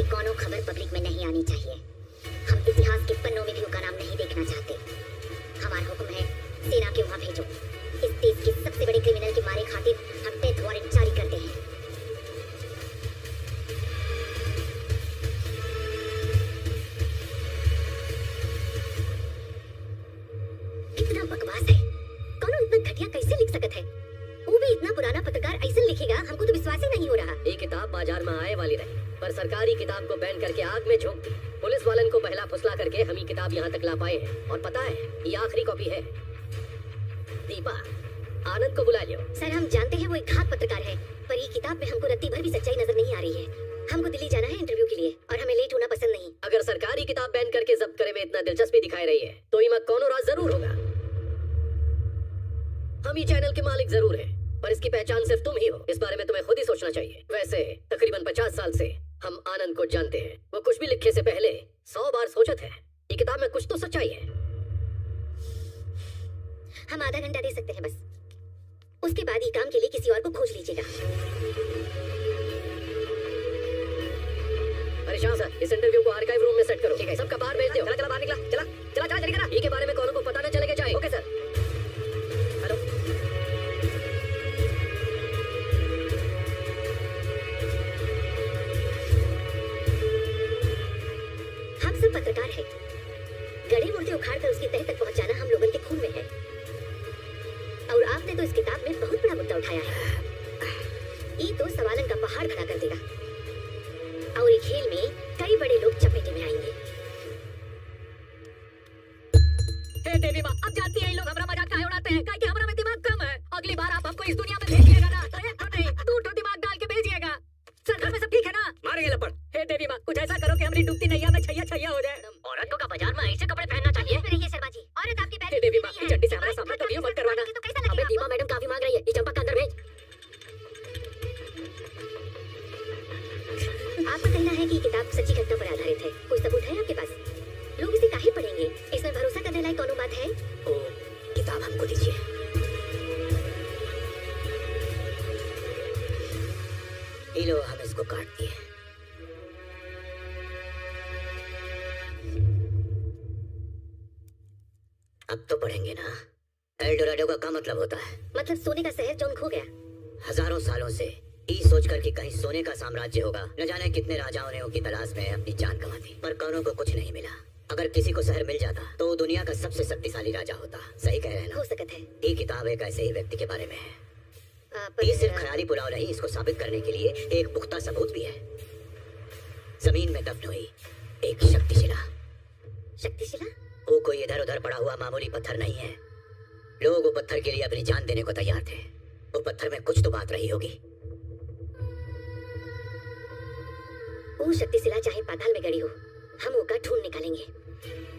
उसकी कोनो खबर पब्लिक में नहीं आनी चाहिए। हम इतिहास के पन्नों में भी उसका नाम नहीं देखना चाहते। हमारा हुक्म है सेना के वहां भेजो। इस देश के सबसे बड़े क्रिमिनल के मारे खातिर हम डेथ वारंट जारी करते हैं। कितना बकवास है। कौन इतना घटिया कैसे लिख सकता है? वो भी इतना पुराना पत्रकार ऐसे लिखेगा, हमको तो विश्वास ही नहीं हो रहा। ये किताब बाजार में आए वाली रही, पर सरकारी किताब को बैन करके आग में झोंक दी। पुलिस वालन को बहला फुसला करके हम ये किताब यहाँ तक ला पाए हैं। और पता है, ये आखिरी कॉपी है। दीपा, आनंद को बुला लियो। सर, हम जानते हैं वो एक घात पत्रकार है, पर ये किताब में हमको रत्ती भर भी सच्चाई नजर नहीं आ रही है। हमको दिल्ली जाना है इंटरव्यू के लिए और हमें लेट होना पसंद नहीं। अगर सरकारी किताब बैन करके जब्त करे में इतना दिलचस्पी दिखाई रही है, तो इमा कौन राज जरूर होगा। हम ये चैनल के मालिक जरूर हैं, पर इसकी पहचान सिर्फ तुम ही हो। इस बारे में तुम्हें खुद ही सोचना चाहिए। वैसे तकरीबन 50 साल से हम आनंद को जानते हैं। वो कुछ भी लिखने से पहले 100 बार सोचत है। ये किताब में कुछ तो सच्चाई है। हम आधा घंटा दे सकते हैं बस। उसके बाद ही काम के लिए किसी और को खोज लीजिएगा। अरे शाह सर, इस इंटरव्यू को आर्काइव रूम में सेट करो। ठीक है, सबका बाहर भेज दो। चला बाहर निकला। चला जल्दी करा। ये के बारे में कौन को पता न चलेगा चाहिए। Okay sir. हेलो, हम सब पत्रकार हैं। गड़े मुर्दे उखाड़ कर उसकी तह तक पहुंचाना हम लोगों के खून में है। और आपने तो इस किताब में बहुत बड़ा मुद्दा उठाया है। ये तो सवालन का पहाड़ खड़ा कर देगा और ये खेल में कई बड़े लोग चपेटे में आएंगे। हे देवी माँ, अब जानती है ये लोग हमारा मजाक काहे उड़ाते हैं? कि हमारा में दिमाग कम है। अगली बार आप हमको इस दुनिया में भेजिएगा ना, तो नहीं, दो दिमाग डाल के भेजिएगा। सर, घर में सब ठीक है ना? मारेंगे लपड़। हे देवी माँ, कुछ ऐसा करो कि हमारी डूबती नैया में छैया हो जाए। औरतों का बाजार में ऐसे कपड़े पहनना चाहिए। रहिए शर्मा जी, औरत आपके पैर। हे देवी माँ, चड्डी से हमारा सामना कभी मत करवाना। हमें दीपा मैडम काफी मांग रही है। ये चंपा का अंदर भेज। आपका कहना है कि किताब सच्ची घटना पर आधारित है। कोई सबूत है आपके पास? लोग इसे काहे पढ़ेंगे? इसमें भरोसा करने लायक कौन बात है? ओ, किताब हमको दीजिए। ये लो, हम इसको काट दिए। अब तो पढ़ेंगे ना। एल्डोराडो का क्या मतलब होता है? मतलब सोने का शहर जो खो गया। हजारों सालों से ये सोचकर कि कहीं सोने का साम्राज्य होगा, न जाने कितने राजाओं ने उसकी तलाश में अपनी जान गंवा दी, पर कौनों को कुछ नहीं मिला। अगर किसी को शहर मिल जाता तो वो दुनिया का सबसे शक्तिशाली राजा होता। सही कह रहे हैं ना? हो सकता है। ये किताब एक ऐसे ही व्यक्ति के बारे में है। पर ये सिर्फ ख्याली पुलाव नहीं, इसको साबित करने के लिए एक पुख्ता सबूत भी है। जमीन में दफन हुई एक शक्तिशिला। शक्तिशिला? वो कोई इधर उधर पड़ा हुआ मामूली पत्थर नहीं है। लोग वो पत्थर के लिए अपनी जान देने को तैयार थे। वो पत्थर में कुछ तो बात रही होगी। वो शक्तिशिला चाहे पाताल में गड़ी हो, हम वो का ढूंढ निकालेंगे।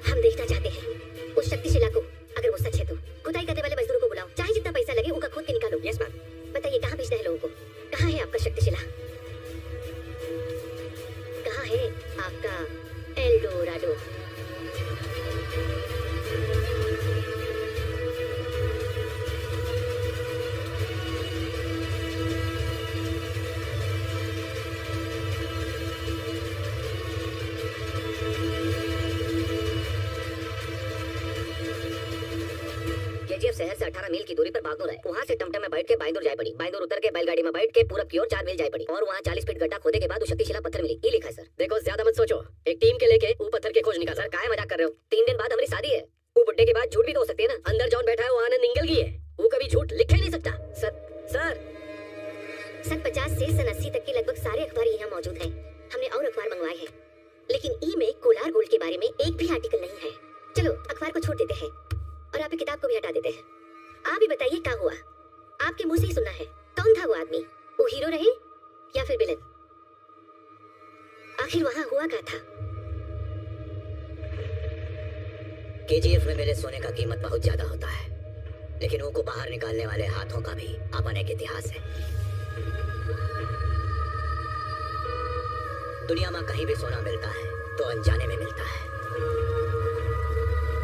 हम देखना चाहते हैं उस शक्तिशिला को। अगर वो सच है तो खुदाई करने वाले मजदूरों को बुलाओ, चाहे जितना पैसा लगे उनका खोद के निकालो। Yes ma'am. बताइए कहाँ भेजना है लोगों को? कहाँ है आपका शक्तिशिला? कहाँ है आपका एल्डोराडो? केजीएफ शहर से 18 मील की दूरी पर बागनूर है। वहाँ से टमटम में बैठ के बाइंदुर जाए पड़ी। बाइंदुर उतर के बैलगाड़ी में बैठ के पूरब की ओर 4 मील जाए पड़ी और वहाँ 40 फीट गड्ढा खोदे के बाद वो शक्तिशिला पत्थर मिली। ये लिखा है सर। देखो, ज्यादा मत सोचो। एक टीम के लेके वो पत्थर के खोज निकाल। सर, काहे मजाक कर रहे हो? 3 दिन बाद हमारी शादी है। वो बुड्ढे के बाद झूठ भी तो हो सकती है ना। अंदर जॉन बैठा है, वो आनंद निंगल की है। वो कभी झूठ लिख ही नहीं सकता। सर सन 50 से सन 80 तक के लगभग सारे अखबार यहाँ मौजूद हैं। हमने और अखबार मंगवाए हैं, लेकिन ई में कोलार गोल्ड के बारे में एक भी आर्टिकल नहीं है। चलो अखबार को छोड़ देते हैं और आपकी किताब को भी हटा देते हैं। आप ही बताइए क्या हुआ? आपके मुंह से ही सुनना है। कौन था वो आदमी? वो हीरो रहे या फिर विलन? आखिर वहाँ हुआ क्या था? केजीएफ में मेरे सोने का कीमत बहुत ज्यादा होता है, लेकिन उनको बाहर निकालने वाले हाथों का भी अपन एक इतिहास है। दुनिया में कहीं भी सोना मिलता है तो अनजाने में मिलता है।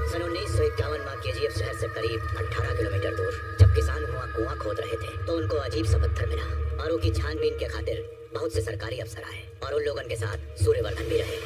सन 1951 में केजीएफ शहर से करीब 18 किलोमीटर दूर जब किसान वहाँ कुआं खोद रहे थे तो उनको अजीब सा पत्थर मिला और उसकी छानबीन के खातिर बहुत से सरकारी अफसर आए और उन लोगों के साथ सूर्यवर्धन भी रहे।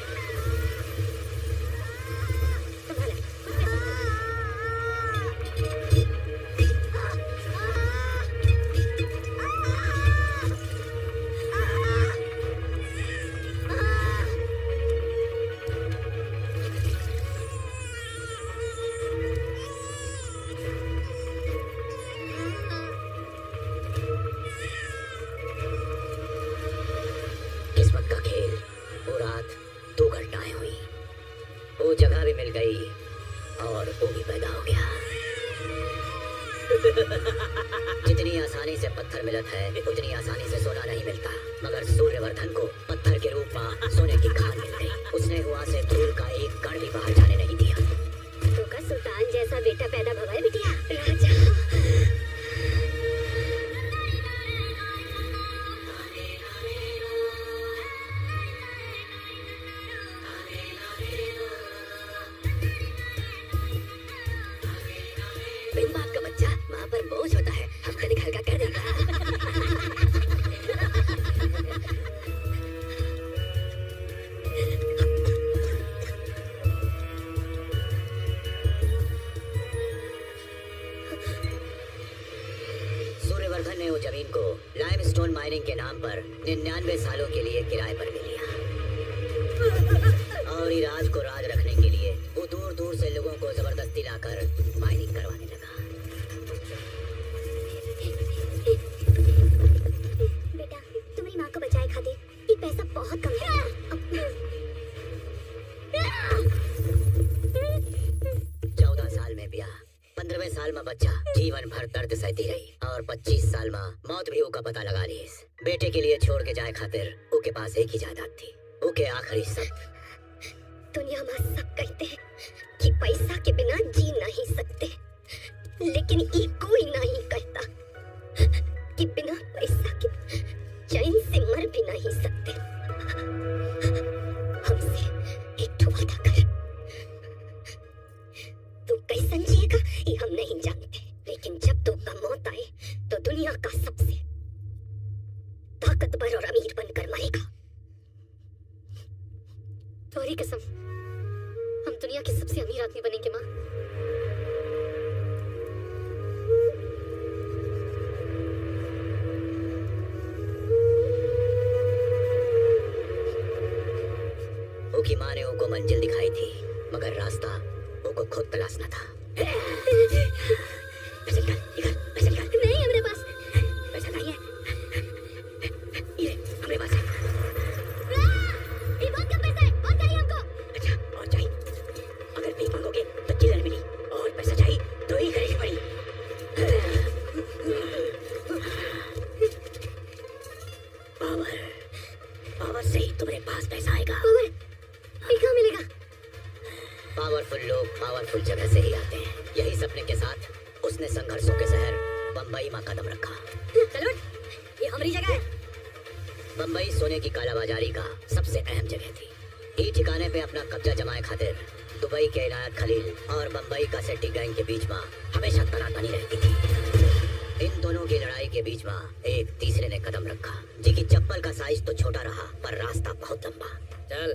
किस्मत का खेल। वो रात 2 घटनाएं हुई। वो जगह भी मिल गई और वो भी पैदा हो गया। जितनी आसानी से पत्थर मिलत है उतनी आसानी से सोना नहीं मिलता, मगर सूर्यवर्धन को पत्थर के रूप में सोने की खान मिल गई। उसने हुआ से धूल का एक कण भी बाहर जाने नहीं दिया। तो का सुल्तान जैसा बेटा पैदा भवाए बिटिया राजा। बिन बाप का बच्चा माँ पर बोझ होता है, हम कभी हल्का कर देगा। सूर्यवर्धन ने वो जमीन को लाइमस्टोन माइनिंग के नाम पर 99 सालों के लिए किराए पर ले लिया और राज को राज रखने के लिए वो दूर दूर से लोगों को जबरदस्ती लाकर माइनिंग करवाने लगा। बेटा तुम्हारी माँ को बचाए खातिर ये पैसा बहुत कम है। 14 साल में ब्याह, 15वें साल में बच्चा, जीवन भर दर्द सहती रही और 25 साल में मौत भी उका पता लगा ली। बेटे के लिए छोड़ के जाए खातिर उके पास एक ही जायदाद थी, उके आखिरी शब्द। दुनिया में सब कहते हैं कि पैसा के बिना जी नहीं सकते, लेकिन ये कोई नहीं कहता कि बिना पैसा के चैन से मर भी नहीं सकते। हमसे एक ठो वादा कर, तू कैसन जिएगा ये हम नहीं जानते, लेकिन जब तो का मौत आए तो दुनिया का सबसे ताकतवर और अमीर बनकर मरेगा। तोरी कसम हम दुनिया के सबसे अमीर आदमी बनेंगे माँ। ओकी माँ ने उको मंजिल दिखाई थी, मगर रास्ता उको खुद तलाशना था। पैसे निकाल, पैसे निकाल। नहीं है मेरे पास। पैसा नहीं है, ये हमारे पास है। ये बहुत कम पैसा है, और चाहिए हमको। अच्छा और चाहिए? अगर नहीं मांगोगे तो चिल्लर मिली, और पैसा चाहिए तो ही खरीदनी पड़ी। पावर, पावर से ही तुम्हारे पास पैसा आएगा। पावर ये कहाँ मिलेगा? पावरफुल लोग पावरफुल जगह से ही आते हैं। यही सपने के साथ उसने संघर्षों के शहर बंबई में कदम रखा। चलो ये हमारी जगह है। बंबई सोने की कालाबाजारी का सबसे अहम जगह थी। ई ठिकाने पे अपना कब्जा जमाए खातिर दुबई के इनायत खलील और बंबई का सेट्टी गैंग के बीच में हमेशा तनातनी रहती थी। इन दोनों की लड़ाई के बीच में एक तीसरे ने कदम रखा, जिसकी चप्पल का साइज तो छोटा रहा पर रास्ता बहुत लंबा। चल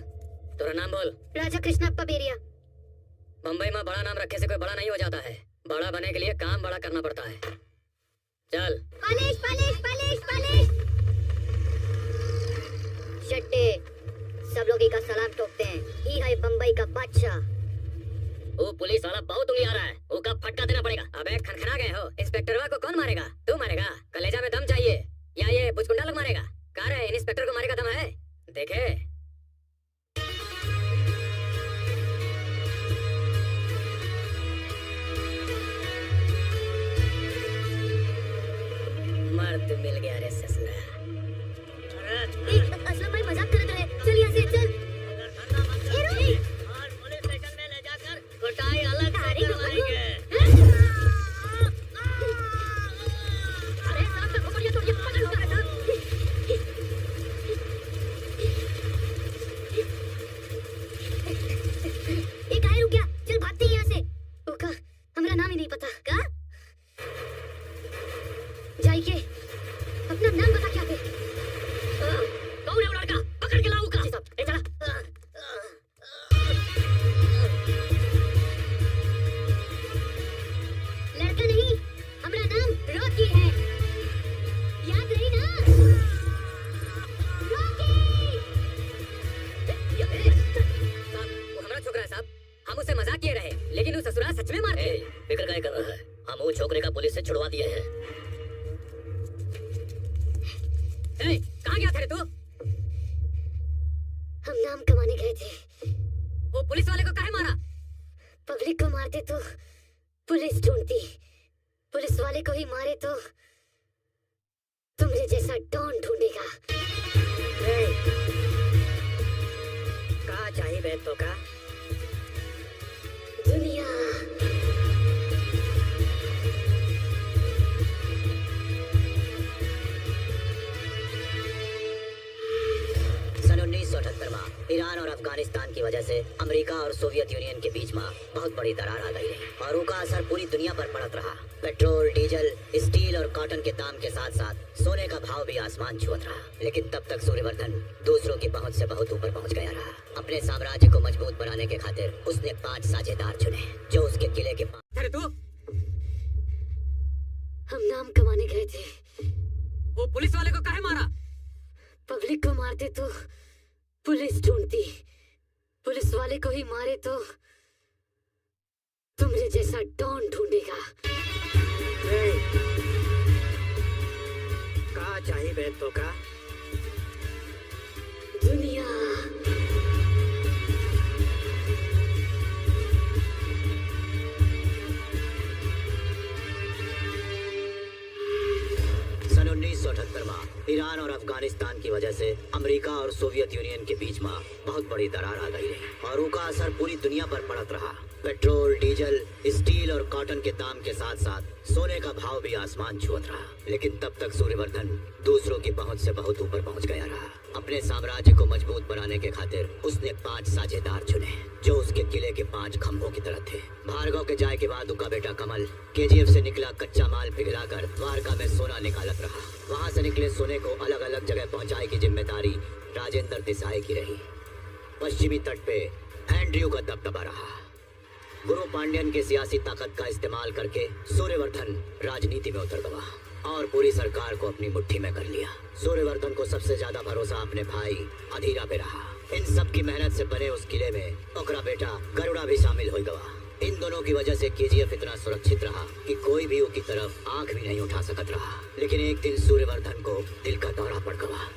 तेरा नाम बोल। राजा कृष्णप्पा बेरिया। बंबई में बड़ा नाम रखे से कोई बड़ा नहीं हो जाता है, बड़ा बनने के लिए काम बड़ा करना पड़ता है। चल। Polish polish polish polish. शट्टे सब लोग एक सलाम ठोकते हैं। ये है बंबई का बादशाह। वो पुलिस वाला बहुत उंगली आ रहा है, वो कब फटका देना पड़ेगा। अबे खनखना गए हो, इंस्पेक्टरवा को कौन मारेगा? तू मारेगा? कलेजा में दम चाहिए या ये बुचकुंडा लोग मारेगा? कहाँ है इंस्पेक्टर को मारेगा दम है? देखे मर्द मिल गया रे ससुरा। असलम भाई मजाक कर रहे हैं। चल यहाँ से चल। और पुलिस स्टेशन में ले जाकर कुटाई अलग से करवाएंगे। अरे साहब का खोपड़िया तोड़िए, पकड़ लो साहब। एक आए रुक गया, चल भागते हैं यहाँ से। ओका हमारा नाम ही नहीं पता का? जाइए अपना नाम बता क्या है? नौकरी का पुलिस से छुड़वा दिए हैं। कहाँ गया था रे तू? हम नाम कमाने गए थे। वो पुलिस वाले को काहे मारा? पब्लिक को मारते तो पुलिस ढूंढती, पुलिस वाले को ही मारे तो तुमरे जैसा डॉन ढूंढेगा। कहाँ चाहिए बे तो का? दुनिया। सन 1978 में ईरान और अफगानिस्तान की वजह से अमेरिका और सोवियत यूनियन के बीच में बहुत बड़ी दरार आ गई है और उसका असर पूरी दुनिया पर पड़त रहा। पेट्रोल, डीजल, स्टील और कॉटन के दाम के साथ साथ सोने का भाव भी आसमान छुअत रहा। लेकिन तब तक सूर्यवर्धन दूसरों की पहुंच से बहुत ऊपर पहुंच गया रहा। अपने साम्राज्य को मजबूत बनाने के खातिर उसने 5 साझेदार चुने जो उसके किले के अरे तू? हम नाम कमाने गए थे। वो पुलिस वाले को काहे मारा? पब्लिक को मारते तो पुलिस ढूंढती, पुलिस वाले को ही मारे तो तुमरे जैसा डॉन ढूंढेगा। कहाँ चाहिए बे तो का? दुनिया। सन 1978 में ईरान और अफगानिस्तान की वजह से अमेरिका और सोवियत यूनियन के बीच में बहुत बड़ी दरार आ गई है और उसका असर पूरी दुनिया पर पड़त रहा। पेट्रोल, डीजल, स्टील और कॉटन के दाम के साथ साथ सोने का भाव भी आसमान छुअत रहा। लेकिन तब तक सूर्यवर्धन दूसरों की पहुंच से बहुत ऊपर पहुंच गया रहा। अपने साम्राज्य को मजबूत बनाने के खातिर उसने 5 साझेदार चुने जो उसके किले के 5 खंभों की तरह थे। भार्गव के जाए के बाद उसका बेटा कमल केजीएफ से निकला कच्चा माल पिघलाकर द्वारका में सोना निकालत रहा। वहां से निकले सोने को अलग अलग जगह पहुंचाने की जिम्मेदारी राजेंद्र देसाई की रही। पश्चिमी तट पे एंड्रयू का दबदबा रहा। गुरु पांड्यन की सियासी ताकत का इस्तेमाल करके सूर्यवर्धन राजनीति में उतर गया और पूरी सरकार को अपनी मुट्ठी में कर लिया। सूर्यवर्धन को सबसे ज्यादा भरोसा अपने भाई अधीरा पे रहा। इन सब की मेहनत से बने उस किले में ओकरा बेटा गरुड़ा भी शामिल हो गया। इन दोनों की वजह से केजीएफ इतना सुरक्षित रहा कि कोई भी उसकी तरफ आंख भी नहीं उठा सकत रहा। लेकिन एक दिन सूर्यवर्धन को दिल का दौरा पड़ गया।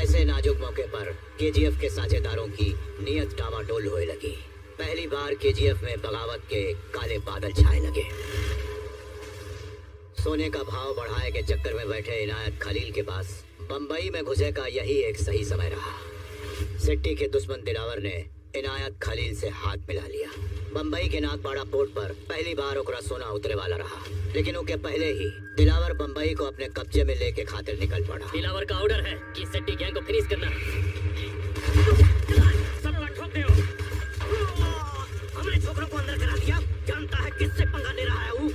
ऐसे नाजुक मौके पर केजीएफ के साझेदारों की नीयत डावाडोल होने लगी। पहली बार केजीएफ में बगावत के काले बादल छाए लगे। सोने का भाव बढ़ाए के चक्कर में बैठे इनायत खलील के पास बंबई में घुसे का यही एक सही समय रहा। सिट्टी के दुश्मन दिलावर ने इनायत खलील से हाथ मिला लिया। बंबई के नागपाड़ा पोर्ट पर पहली बार ओकरा सोना उतरे वाला रहा। लेकिन उसके पहले ही दिलावर बंबई को अपने कब्जे में लेके खातिर निकल पड़ा। दिलावर का ऑर्डर है कि सिट्टी गैंग को फिनिश करना। सब ठोक दो। हमने छोकरों को अंदर करा दिया। जानता है किससे पंगा ले रहा है वो।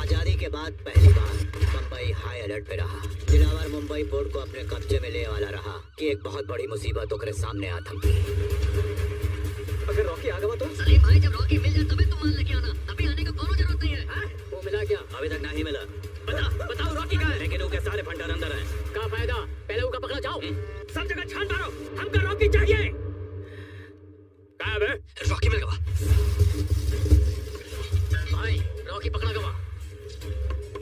आजादी के बाद पहली बार बंबई हाई अलर्ट पे रहा। दिलावर मुंबई पोर्ट को अपने कब्जे में ले वाला रहा कि एक बहुत बड़ी मुसीबत ओकरे सामने आ थमकी। अगर रॉकी आ गया तो सलीम भाई, जब रॉकी मिल जाए तभी तुम माल लेके आना। अभी आने का कोनो जरूरत नहीं है। वो मिला क्या? अभी तक नहीं मिला। बताओ रॉकी कहाँ है? लेकिन उसके सारे भंडार अंदर हैं। क्या फायदा? पहले उनका पकड़ा जाओ। सब जगह छान मारो। हमको रॉकी चाहिए। कहाँ है? रॉकी मिल गया भाई, रॉकी पकड़ा गया।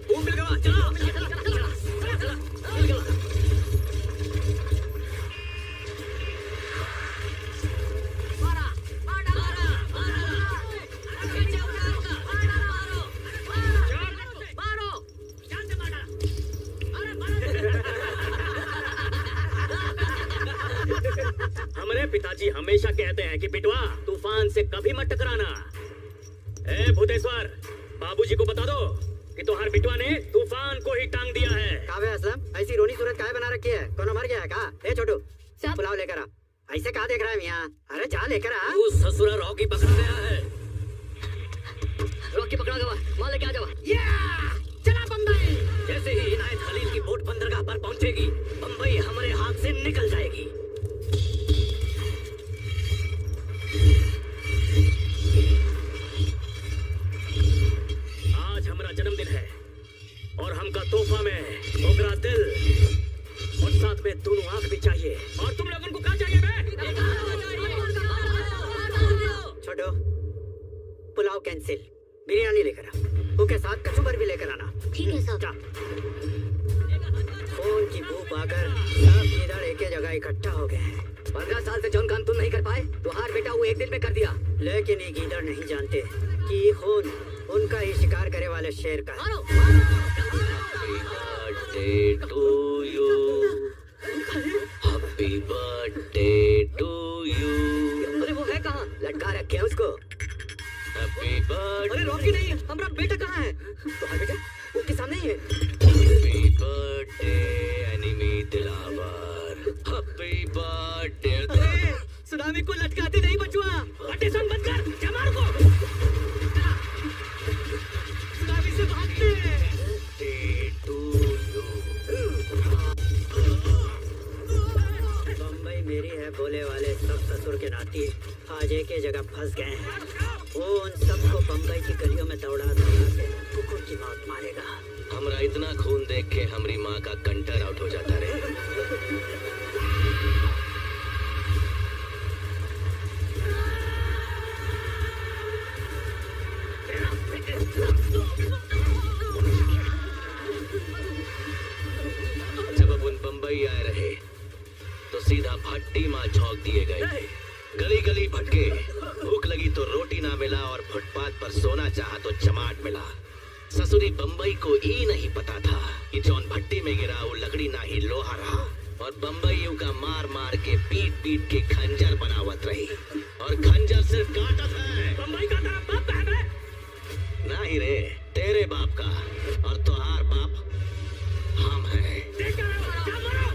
वो मिल गया। चलो मिल गया। हमारे पिताजी हमेशा कहते हैं कि बिटवा तूफान से कभी मत टकराना। ए भूतेश्वर, बाबूजी को बता दो कि तुम्हारे बिटवा ने तूफान को ही टांग दिया है। कावे असलम, ऐसी रोनी सूरत काहे बना रखी है? कोनो मर गया है का? ए छोटू, पुलाव लेकर आ। ऐसे कहा देख रहा है मियां? अरे जा लेकर आ। तू ससुरा रॉकी पकड़ा गया है। रॉकी पकड़ा गया। माल लेके आ जाओ। चला बम्बई। जैसे ही इनायत खलील की बोट बंदरगाह पर पहुंचेगी, बंबई हमारे हाथ से निकल जाएगी। आज हमारा जन्मदिन है और हमका तोहफा में ओकरा दिल और साथ में दोनों आंख भी चाहिए। और तुम लोगों को क्या चाहिए बे? छोटू, पुलाव कैंसिल, बिरयानी लेकर आ। उसके साथ कचुम्बर भी लेकर आना। ठीक है साहब। जा। खून की बू पाकर सब गीदड़ एक ही जगह इकट्ठा हो गए हैं। 15 साल से जौन काम तुम नहीं कर पाए, तुम्हार बेटा वो एक दिन में कर दिया। लेकिन ये गीदड़ नहीं जानते कि ये खून उनका ही शिकार करे वाले शेर का है। Happy birthday to you. Happy birthday to you. अरे वो है कहाँ? लटका रखे हैं उसको। Happy birthday. अरे रॉकी नहीं, हमारा बेटा कहाँ है? तुम्हारा बेटा उसके सामने ही है। Happy birthday enemy Dilawar. Happy birthday. अरे सुनामी को लटकाते नहीं बचुआ। पार्टीशन बंद कर, जमार को। सुनामी से भागते हैं। Birthday to you. बम्बई मेरी है बोले वाले सब ससुर के नाती आज एक ही जगह फंस गए हैं। वो उन सबको बम्बई की गलियों में दौड़ा के कुकुर की मौत मारेगा। हमरा इतना खून देख के हमारी माँ का कंटर आउट हो जाता रे। जब अपन बम्बई आए रहे तो सीधा भट्टी माँ झोंक दिए गए। गली गली भटके, भूख लगी तो रोटी ना मिला और फुटपाथ पर सोना चाहा तो चमाट मिला। ससुरी बम्बई को ई नहीं पता था कि जौन भट्टी में गिरा वो लकड़ी ना ही लोहा रहा और बम्बईयों का मार मार के पीट पीट के खंजर बनावत रही। और खंजर सिर्फ काटत है। बम्बई का तेरा बाप है बे? नहीं रे, तेरे बाप का और तुहार बाप हम हैं। देख कर आओ, जा मारो।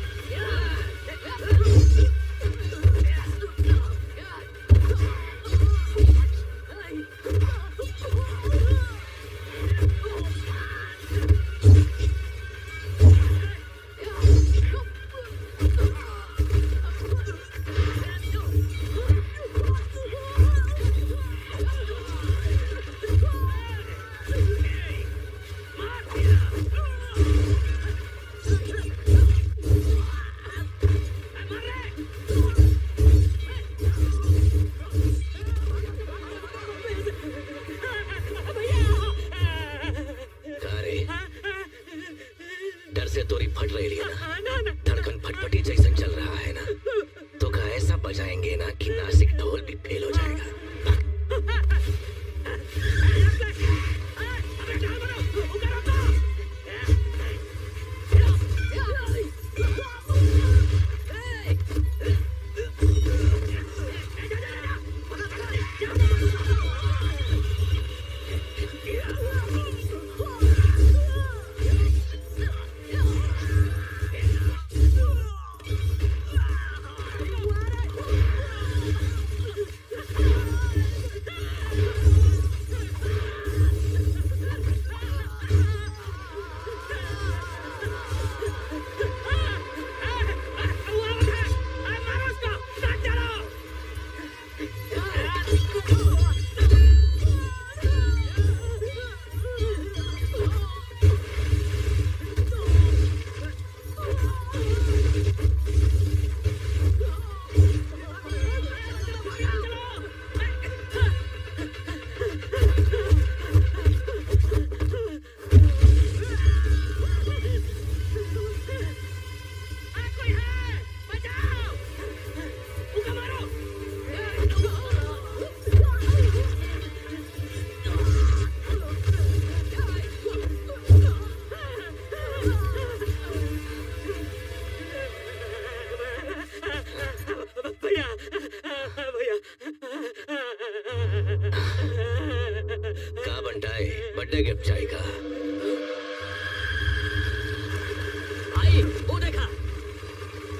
डर से तोरी फट रही है ना, धड़कन फटफटी जैसन चल रहा है ना, तो का ऐसा बजाएंगे ना कि नासिक ढोल भी फेल हो जाएगा। का बंटाए बर्थडे गिफ्ट चाहिए। आई वो देखा।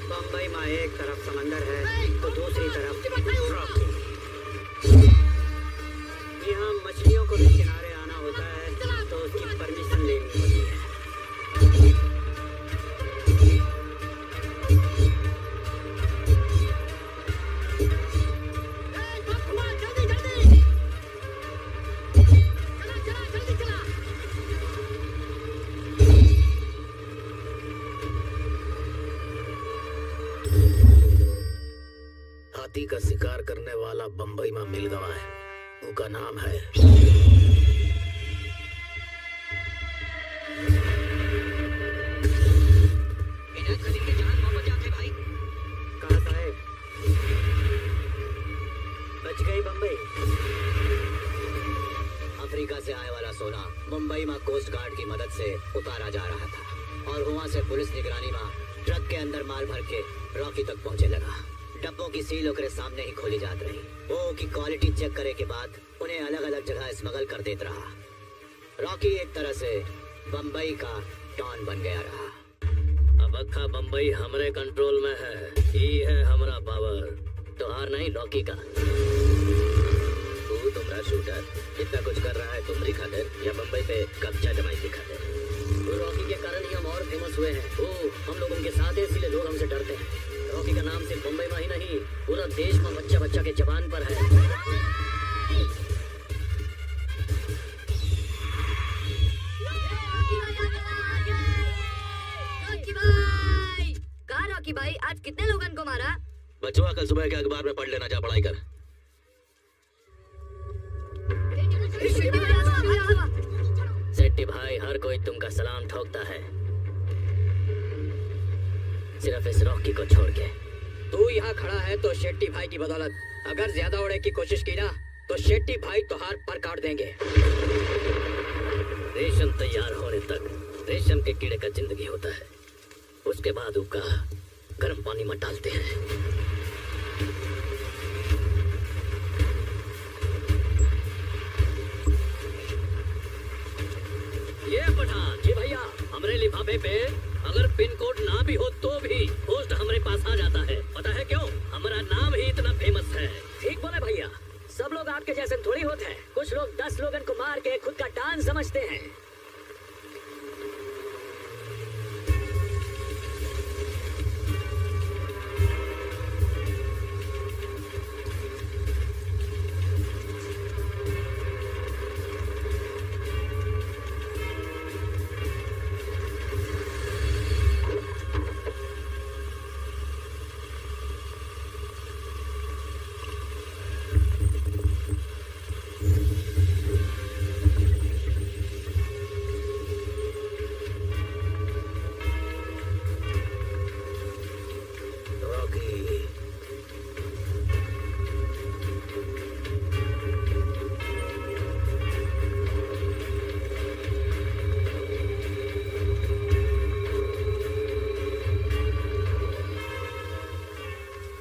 बम्बई में एक तरफ समंदर है तो दूसरी तरफ रॉकी। यहाँ मछलियों को भी किनारे आना होता है तो उसकी परमिशन लेनी होती है। हाथी का शिकार करने वाला बम्बई में मिल गवा है, उसका नाम है बच गई बम्बई। अफ्रीका से आए वाला सोना मुंबई में कोस्ट गार्ड की मदद से उतारा जा रहा था और वहाँ से पुलिस निगरानी में ट्रक के अंदर माल भर के रॉकी तक पहुँचे लगा। डब्बों की सील ओकरे सामने ही खोली जात रही। वो की क्वालिटी चेक करे के बाद उन्हें अलग अलग जगह स्मगल कर देता रहा। रॉकी एक तरह से बम्बई का डॉन बन गया रहा। अब अक्खा बम्बई हमरे कंट्रोल में है। ये है हमारा पावर, तो हार नहीं लॉकी का। तू तुम्हारा शूटर इतना कुछ कर रहा है तुम्हारी खातिर या बम्बई पे कब्जा जमाई की खातिर? तो रॉकी के कारण ही हम और फेमस हुए हैं। वो हम लोग उनके साथ हैं, इसलिए लोग हमसे डरते हैं। रॉकी का नाम सिर्फ मुंबई में ही नहीं, पूरा देश में बच्चा बच्चा के जबान पर है। कहा रॉकी भाई, आज कितने लोगन को मारा? बचवा कल सुबह के अखबार में पढ़ लेना, जा पढ़ाई कर। सेट्टी भाई, हर कोई तुमका सलाम ठोकता है, सिर्फ इस रॉकी को छोड़ के। तू यहाँ खड़ा है तो शेट्टी भाई की बदौलत। अगर ज्यादा उड़े की कोशिश की ना तो शेट्टी भाई तुहार पर काट देंगे। रेशम तैयार होने तक रेशम के कीड़े का जिंदगी होता है, उसके बाद उसका गर्म पानी में डालते हैं। ये पठान जी भैया, हमरे लिफाफे पे अगर पिन कोड ना भी हो तो भी पोस्ट हमारे पास आ जाता है। पता है क्यों? हमारा नाम ही इतना फेमस है। ठीक बोले भैया, सब लोग आपके जैसे थोड़ी होते हैं। कुछ लोग 10 लोगन को मार के खुद का डांस समझते हैं।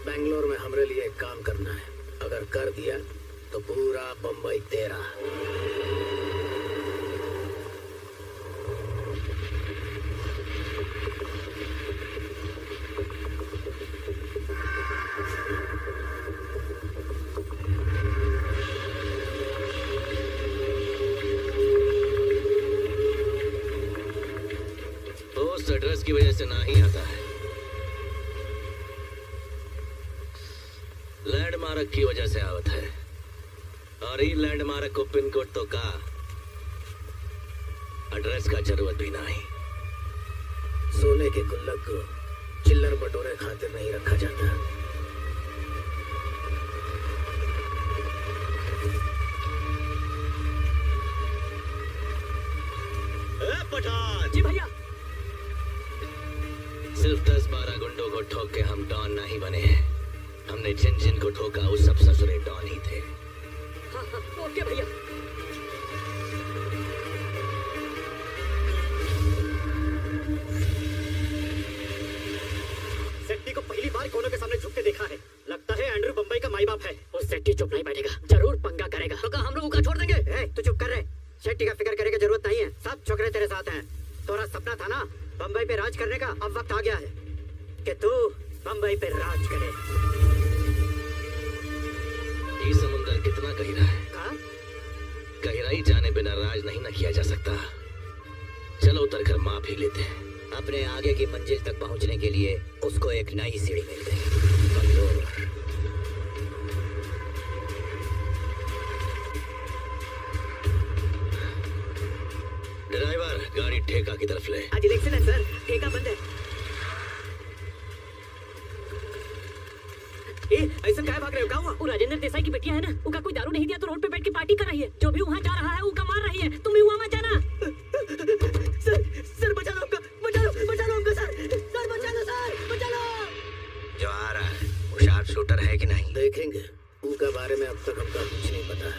बेंगलोर में हमरे लिए एक काम करना है। अगर कर दिया तो पूरा बम्बई तेरा। पोस्ट एड्रेस की वजह से ना ही आता है, लैंडमार्क की वजह से आवत है। और ये लैंडमार्क को पिन कोड तो का एड्रेस का जरूरत भी नहीं। सोने के गुल्लक को चिल्लर बटोरे खातिर नहीं रखा जाता। पठान जी भैया, सिर्फ 10-12 गुंडों को ठोक के हम डॉन नहीं बने हैं। हमने जिन जिन को ठोका वो सब ससुरे डॉन ही थे। हाँ हाँ, ओके भैया। सेट्टी को पहली बार कोनों के सामने झुकते देखा है। लगता है एंड्रू बम्बई का माई बाप है। वो सेट्टी चुप नहीं बैठेगा, जरूर पंगा करेगा। तो हम लोग का छोड़ देंगे। तू चुप कर रहे। शेट्टी का फिक्र करने की जरूरत नहीं है, सब छोकरे तेरे साथ हैं। तोरा सपना था ना बम्बई पे राज करने का, अब वक्त आ गया है कि तू बम्बई पे राज करे। ये समुंदर कितना गहरा है? गहराई जाने बिना राज नहीं न किया जा सकता। चलो उतर कर माप ही लेते हैं। अपने आगे की मंजिल तक पहुंचने के लिए उसको एक नई सीढ़ी मिल गई, बंगलोर। ड्राइवर, गाड़ी ठेका की तरफ ले। आज इलेक्शन है सर, ठेका बंद है। ऐसा क्या भाग रहे हो? क्या हुआ? वो राजेंद्र देसाई की बेटिया है ना, उनका कोई दारू नहीं दिया तो रोड पे बैठ के पार्टी कर रही है। जो भी वहाँ जा रहा है उनका मार रही है। तुम भी वहाँ मत जाना। सर बचा लो हमको, बचा लो हमको सर, बचा लो सर, बचा लो। जो आ रहा है वो शार्प शूटर है कि नहीं? देखेंगे। उनका बारे बारे में अब तक हमका कुछ नहीं पता।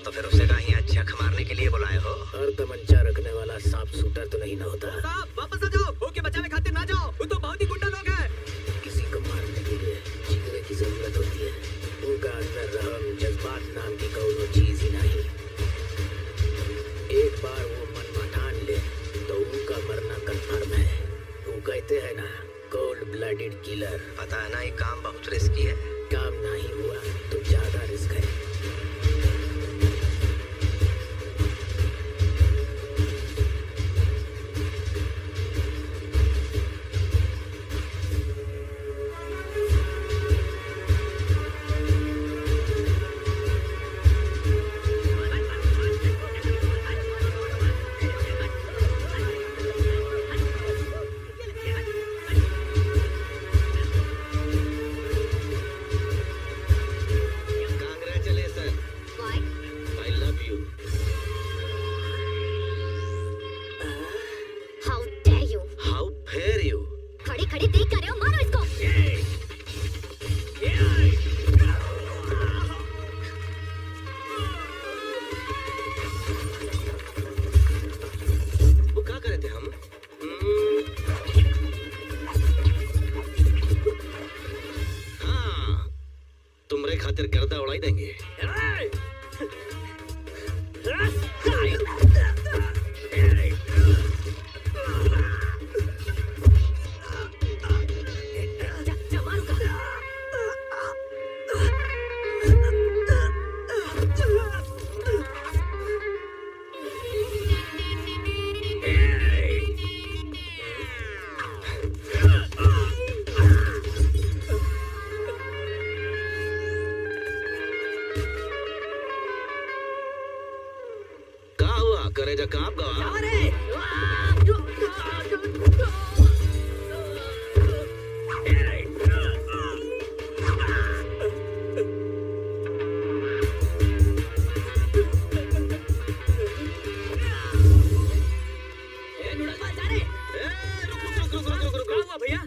तो फिर उसे कहीं अच्छा मारने के लिए बुलाए हो? और तमंचा रखने वाला सांप शूटर तो नहीं ना होता। साहब वापस आ जाओ, ओके बचाने खातिर ना जाओ, वो तो बहुत ही गुंडा लोग हैं। किसी को मारने के लिए जिगरे की जरूरत होती है। उनका अंदर रहम जज्बात नाम की कोई चीज ही नहीं। एक बार वो मन में ठान ले तो उनका मरना कंफर्म है। वो कहते हैं ना, कोल्ड ब्लडेड किलर। पता है ना, ये काम बहुत रिस्की है। काम नहीं हुआ तो ज्यादा रिस्क है। खातिर गर्दा उड़ाई देंगे। करेजा कांप गवा। भैया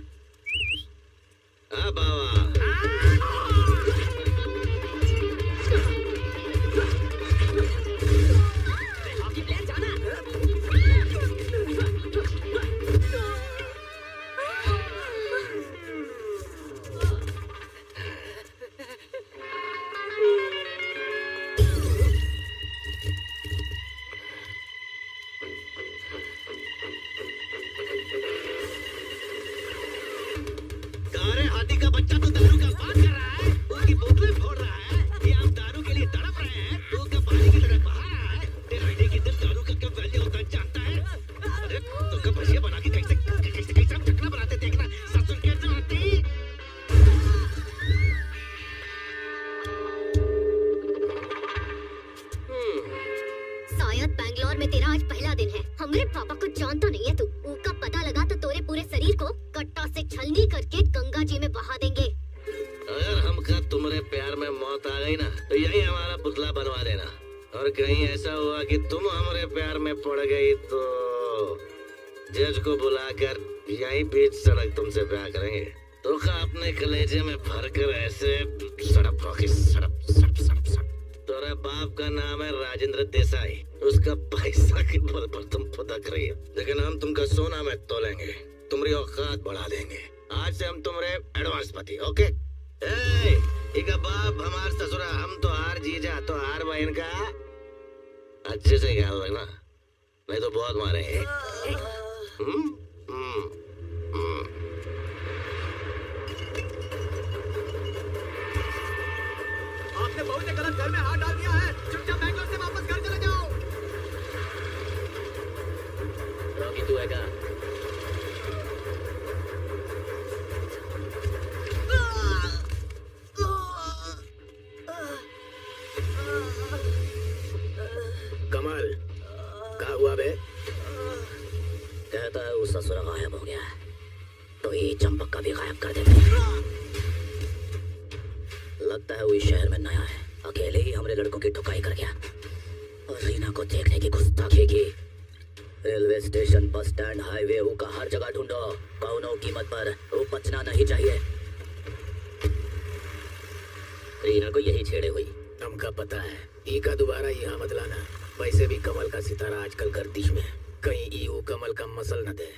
सब पता है। ई का दोबारा यहाँ मत लाना। वैसे भी कमल का सितारा आजकल गर्दिश में, कहीं ई वो कमल का मसल न दे।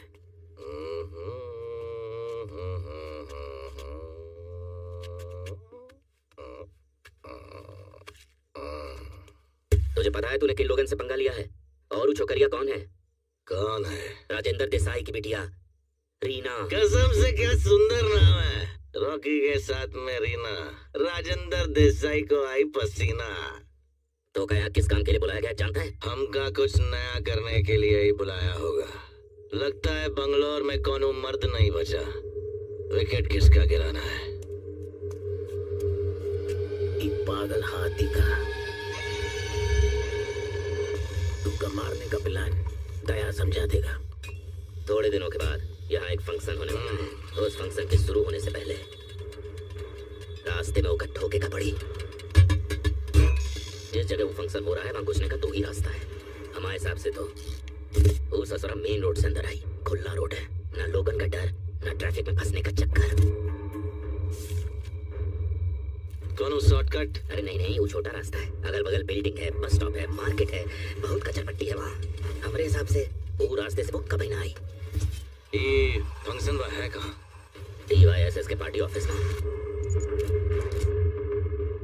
तुझे पता है तूने किन लोगों से पंगा लिया है? और वो छोकरिया कौन है? कौन है? राजेंद्र देसाई की बिटिया रीना। कसम से क्या सुंदर नाम है। रॉकी के साथ में रीना, राजेंद्र देसाई को आई पसीना। तो क्या किस काम के लिए बुलाया गया जानता है? हमका कुछ नया करने के लिए ही बुलाया होगा। लगता है बंगलोर में कोनो मर्द नहीं बचा। विकेट किसका गिराना है? पागल हाथी का। तुमका मारने का प्लान दया समझा देगा। थोड़े दिनों के बाद यहाँ एक फंक्शन होने वाला है। उस फंक्शन के शुरू होने से पहले रास्ते में होकर ठोकेगा पड़ी। जिस जगह वो फंक्शन हो रहा है वहाँ घुसने का 2 ही रास्ता है। हमारे हिसाब से तो वो ससुरा मेन रोड से अंदर आई। खुला रोड है, ना लोगन का डर, ना ट्रैफिक में फंसने का चक्कर। कौन शॉर्टकट? अरे नहीं, वो छोटा रास्ता है। अगल बगल बिल्डिंग है, बस स्टॉप है, मार्केट है, बहुत कचर पट्टी है वहाँ। हमारे हिसाब से वो रास्ते से वो कभी ना आई। ये फंक्शन वह है कहाँ? DYSS के पार्टी ऑफिस में।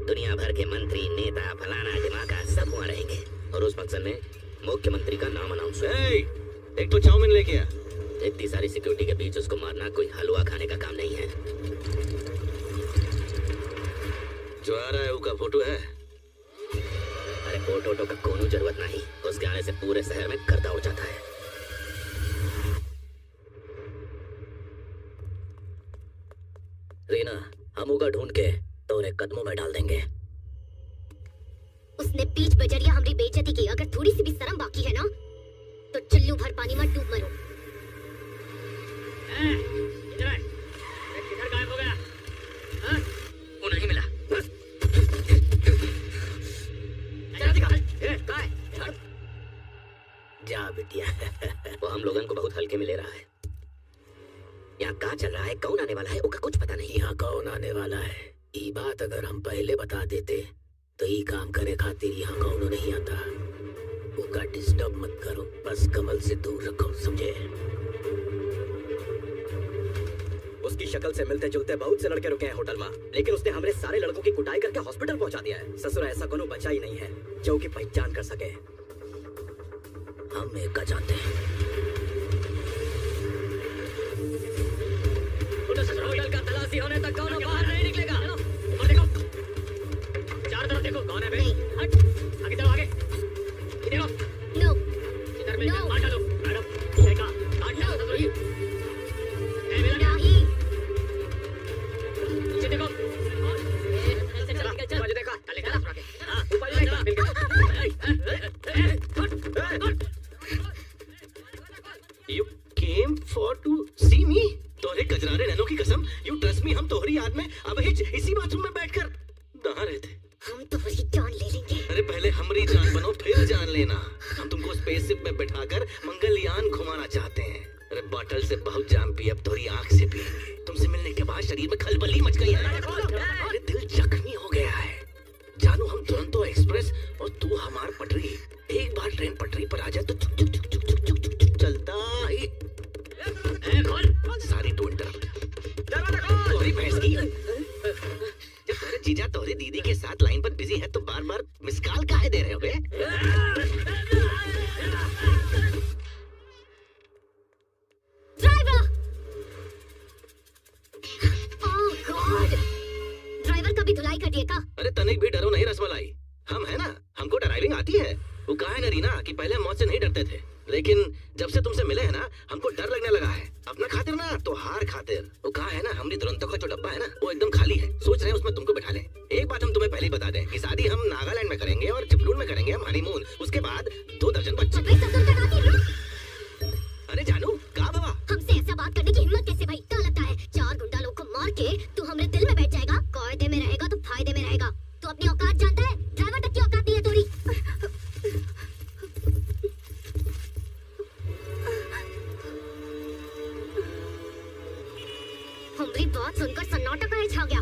दुनिया भर के मंत्री, नेता, फलाना ढिमाका सब वहाँ रहेंगे। और उस फंक्शन में मुख्यमंत्री का नाम अनाउंस हुआ। एक तो चाउमीन लेके आ। इतनी सारी सिक्योरिटी के बीच उसको मारना कोई हलवा खाने का काम नहीं है। जो आ रहा है वो का फोटो है? अरे फोटो का कोनो जरूरत नहीं। उसके आने से पूरे शहर में गर्दा उड़ जाता है। रीना, हम उगा ढूंढ के तोरे कदमों में डाल देंगे। उसने बीच बजरिया हमारी बेइज्जती की। अगर थोड़ी सी भी शर्म बाकी है ना तो चुल्लू भर पानी में डूब मरो। किधर गायब हो गया? वो नहीं मिला। जा बिटिया। वो हम लोगों को बहुत हल्के में ले रहा है। यहाँ कहाँ चल रहा है, कौन आने वाला है, उसका कुछ पता नहीं। यहाँ कौन आने वाला है ये बात अगर हम पहले बता देते तो ये काम करे खातिर यहाँ कौन नहीं आता। उसका डिस्टर्ब मत करो, बस कमल से दूर रखो, समझे? उसकी शक्ल से मिलते जुलते बहुत से लड़के रुके हैं होटल में, लेकिन उसने हमारे सारे लड़कों की कुटाई करके हॉस्पिटल पहुंचा दिया है। ससुर ऐसा कोनो बचा ही नहीं है जो कि पहचान कर सके। हम एक का जाते हैं। होटल का तलाशी होने तक कौन बाहर नहीं निकलेगा। ऊपर देखो, चारों तरफ देखो, कौन है बे? हट, आगे चलो, आगे ये देखो। नो इधर में No. मार डालो। मैडम, देखा, काट डालो तो ये। ए मिला नहीं। नीचे देखो। चला, ऊपर देखा, चले चला, हाँ, ऊपर देखा, मिल गया। You came for to see me? तोरे गजरारे नैनो की कसम, you trust me, हम तोहरी याद में अब इसी बाथरूम में बैठकर नहा रहे थे। हम तो वही जान ले लेंगे। अरे पहले हमारी जान बनो फिर जान लेना। हम तुमको स्पेसशिप में बैठाकर मंगलयान घुमाना चाहते हैं। अरे बॉटल से बहुत जाम पी, अब थोड़ी आंख से पी। तुमसे मिलने के बाद शरीर में खलबली मच गई है। अरे दिल जख्मी हो गया है। जानू हम दुरंतो एक्सप्रेस और तू हमार पटरी। एक बार ट्रेन पटरी पर आ जाए तो चुक चुक चुक चुक चुक चुक चुक चुक चलता ही। सारी टू तोहरी भैंस की। जब तोरे जीजा तोहरी दीदी के साथ लाइन पर बिजी है तो बार बार मिस कॉल काहे दे रहे हो बे? ड्राइवर! ओह गॉड! ड्राइवर का भी धुलाई कर दिए का? अरे तनिक भी डरो नहीं रसमलाई, हम है ना, हमको ड्राइविंग आती है। वो कहा है ना रीना कि पहले मौत से नहीं डरते थे, लेकिन जब से तुमसे मिले हैं ना हमको डर लगने लगा है। अपना खातिर ना तो हार खातिर। वो कहा है ना हमारी दुरंतों का जो डब्बा है ना वो एकदम खाली है। सोच रहे हैं उसमें तुमको बैठा लें। एक बात हम तुम्हें पहले ही बता दें कि शादी हम नागालैंड में करेंगे और चिपलून में करेंगे हम हनीमून। उसके बाद 2 दर्जन बच्चे। अबे ससुर का नाती रुक! अरे जानू कहा बाबा? हमसे ऐसा बात करने की हिम्मत कैसे भाई? क्या लगता है 4 गुंडा लोग को मार के तू हमारे दिल में बैठ जाएगा? कायदे में रहेगा तो फायदे में रहेगा। तू अपनी औकात जानता है? ड्राइवर तक की औकात नहीं है थोड़ी। हमारी बात सुनकर सन्नाटा का छा गया।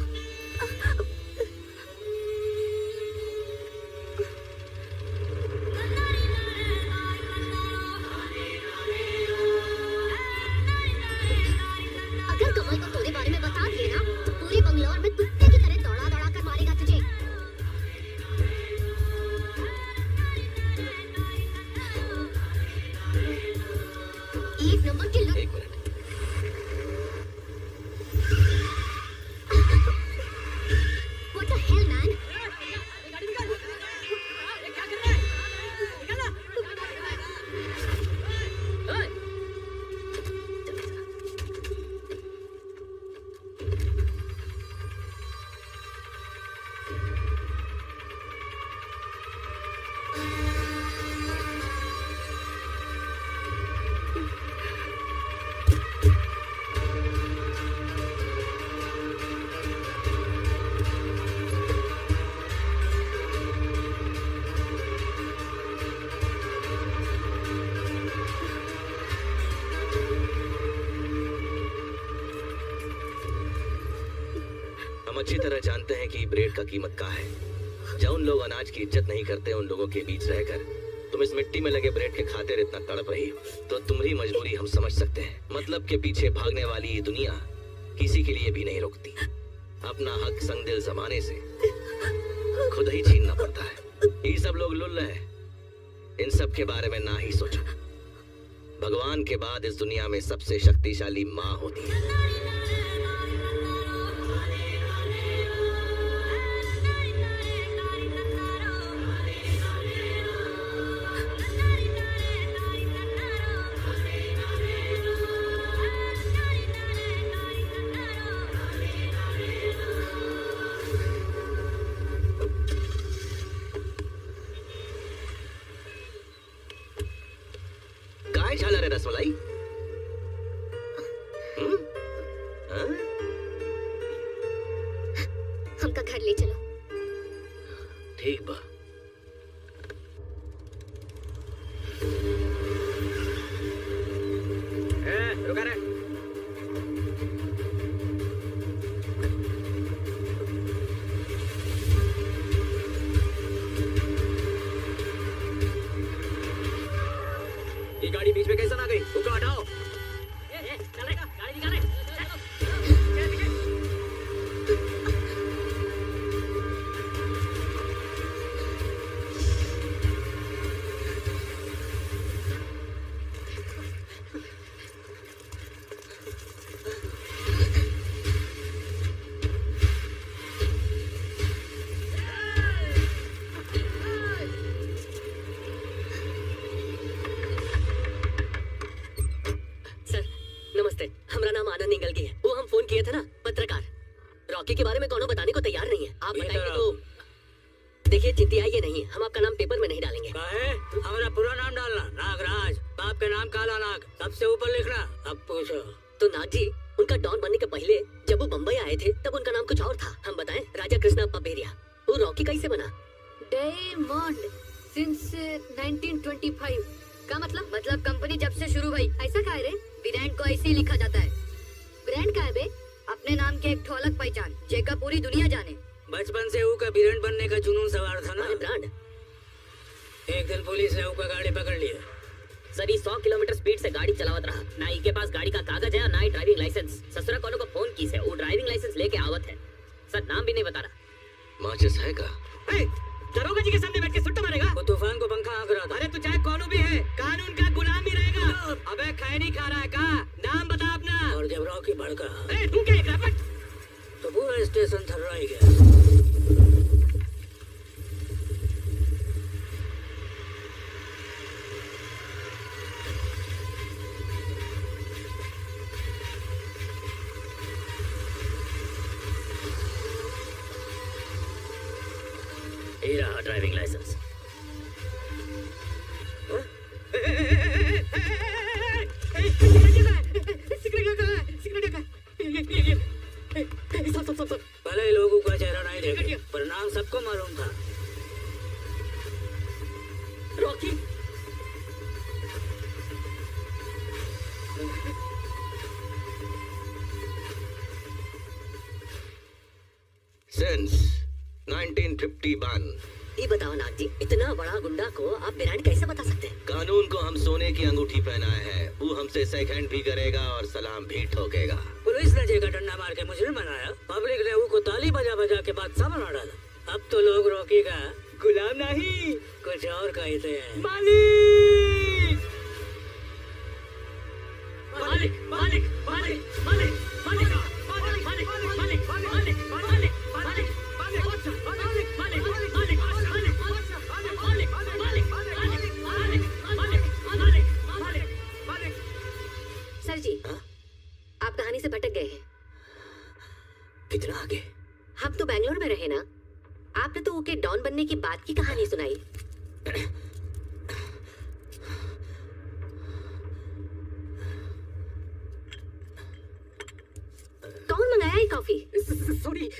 हम अच्छी तरह जानते हैं कि ब्रेड का कीमत क्या है। जब उन लोग अनाज की इज्जत नहीं करते, उन लोगों के बीच रहकर तुम इस मिट्टी में लगे ब्रेड के खातिर इतना तड़प रही हो, तो तुम्हारी मजबूरी हम समझ सकते हैं। मतलब के पीछे भागने वाली ये दुनिया किसी के लिए भी नहीं रुकती। अपना हक संग दिल जमाने से खुद ही छीनना पड़ता है। ये सब लोग लुल्ल हैं, इन सब के बारे में ना ही सोचो। भगवान के बाद इस दुनिया में सबसे शक्तिशाली माँ होती है। काय झालं रे रसमलाई? हाँ? हमका घर ले चलो। ठीक बा। रुका रे। ये गाड़ी बीच में कैसे आ गई? उसको हटाओ। चल रे, गाड़ी निकाल रे। हमारा नाम आनंद निगलगी है। वो हम फोन किए थे ना, पत्रकार। रॉकी के बारे में कौनो बताने को तैयार नहीं है। आप बताएंगे तो देखिए, चिंतिया ये नहीं, हम आपका नाम पेपर में नहीं डालेंगे। हमारा पूरा नाम डालना, नागराज। बाप का नाम काला नाग, सबसे ऊपर लिखना। अब पूछो। तो नाग जी, उनका डॉन बनने के पहले जब वो बम्बई आए थे तब उनका नाम कुछ और था। हम बताएं, राजा कृष्णा पपेरिया। वो रॉकी कैसे बना? डायमंड सिंस 1925 का मतलब कंपनी जब से शुरू हुई। ऐसा कहा रे? ब्रांड को ऐसे ही लिखा जाता है। ब्रांड का है बे? अपने नाम के एक ठोलक पहचान, जेका पूरी दुनिया जाने। बचपन से ऊ का ब्रांड बनने का जुनून सवार था ना। ब्रांड। एक दिन पुलिस ने ऊ का गाड़ी पकड़ लिया। सर, 100 किलोमीटर स्पीड से गाड़ी चलावत रहा। ना ही के पास गाड़ी का कागज है, ना ही ड्राइविंग लाइसेंस। ससुरा कोनो को फोन की से वो ड्राइविंग लाइसेंस लेके आवत है। सर, नाम भी नहीं बता रहा। माचिस है का? दरोगा जी के सामने बैठ के सुट्टा मारेगा? वो तूफान को पंखा हाँक रहा था। अरे तू चाहे कौनो भी है, कानून का गुलाम ही रहेगा। अबे खैनी खा रहा है का? नाम बता अपना। और जब रॉकी भड़का, तू क्या एक रपट, तो पूरा स्टेशन थर्रा ही गया। ये रहा ड्राइविंग लाइसेंस। पहले लोगों का चेहरा नहीं देखे, पर नाम सबको मालूम था। रॉकी। सिंस 1951। ये बताओ नाग जी, इतना बड़ा गुंडा को आप ब्रांड कैसे बता सकते हैं? कानून को हम सोने की अंगूठी पहनाए हैं। वो हमसे सेकंड भी करेगा और सलाम भी ठोकेगा। पुलिस ने जेका डंडा मार के मुजरिम बनाया, पब्लिक ने वो को ताली बजा बजा के बादशाह बना डाला। अब तो लोग रॉकी का गुलाम नहीं, कुछ और कहते हैं। मालिक मालिक मालिक मालिक मालिक मालिक मालिक मालिक मालिक सर जी, आप कहानी से भटक गए हैं। कितना आगे? हम तो बेंगलोर में रहे ना। आपने तो ओके डॉन बनने की बात की कहानी सुनाई। कौन मंगाया ये कॉफी? सॉरी।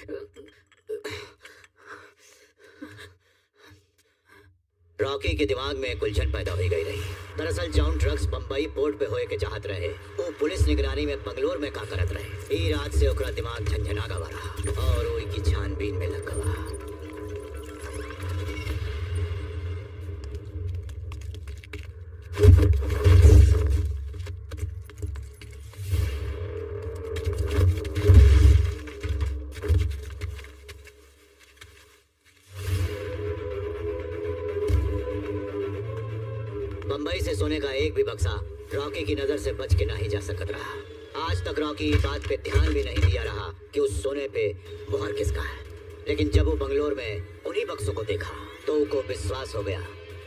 रॉकी के दिमाग में उलझन पैदा हो गई रही। दरअसल जौन ड्रग्स बम्बई पोर्ट पे होए के चाहत रहे वो पुलिस निगरानी में बंगलोर में का करत रहे। ई रात से ओकरा दिमाग झंझना गवा रहा और वही की छानबीन में लग गवा। बम्बई से सोने का एक भी बक्सा रॉकी की नजर से बच के नहीं जा सकत रहा। आज तक रॉकी इस बात पे ध्यान भी नहीं दिया रहा कि उस सोने पे मुहर किसका है। लेकिन जब वो बंगलोर में उन्हीं बक्सों को देखा तो उनको विश्वास हो गया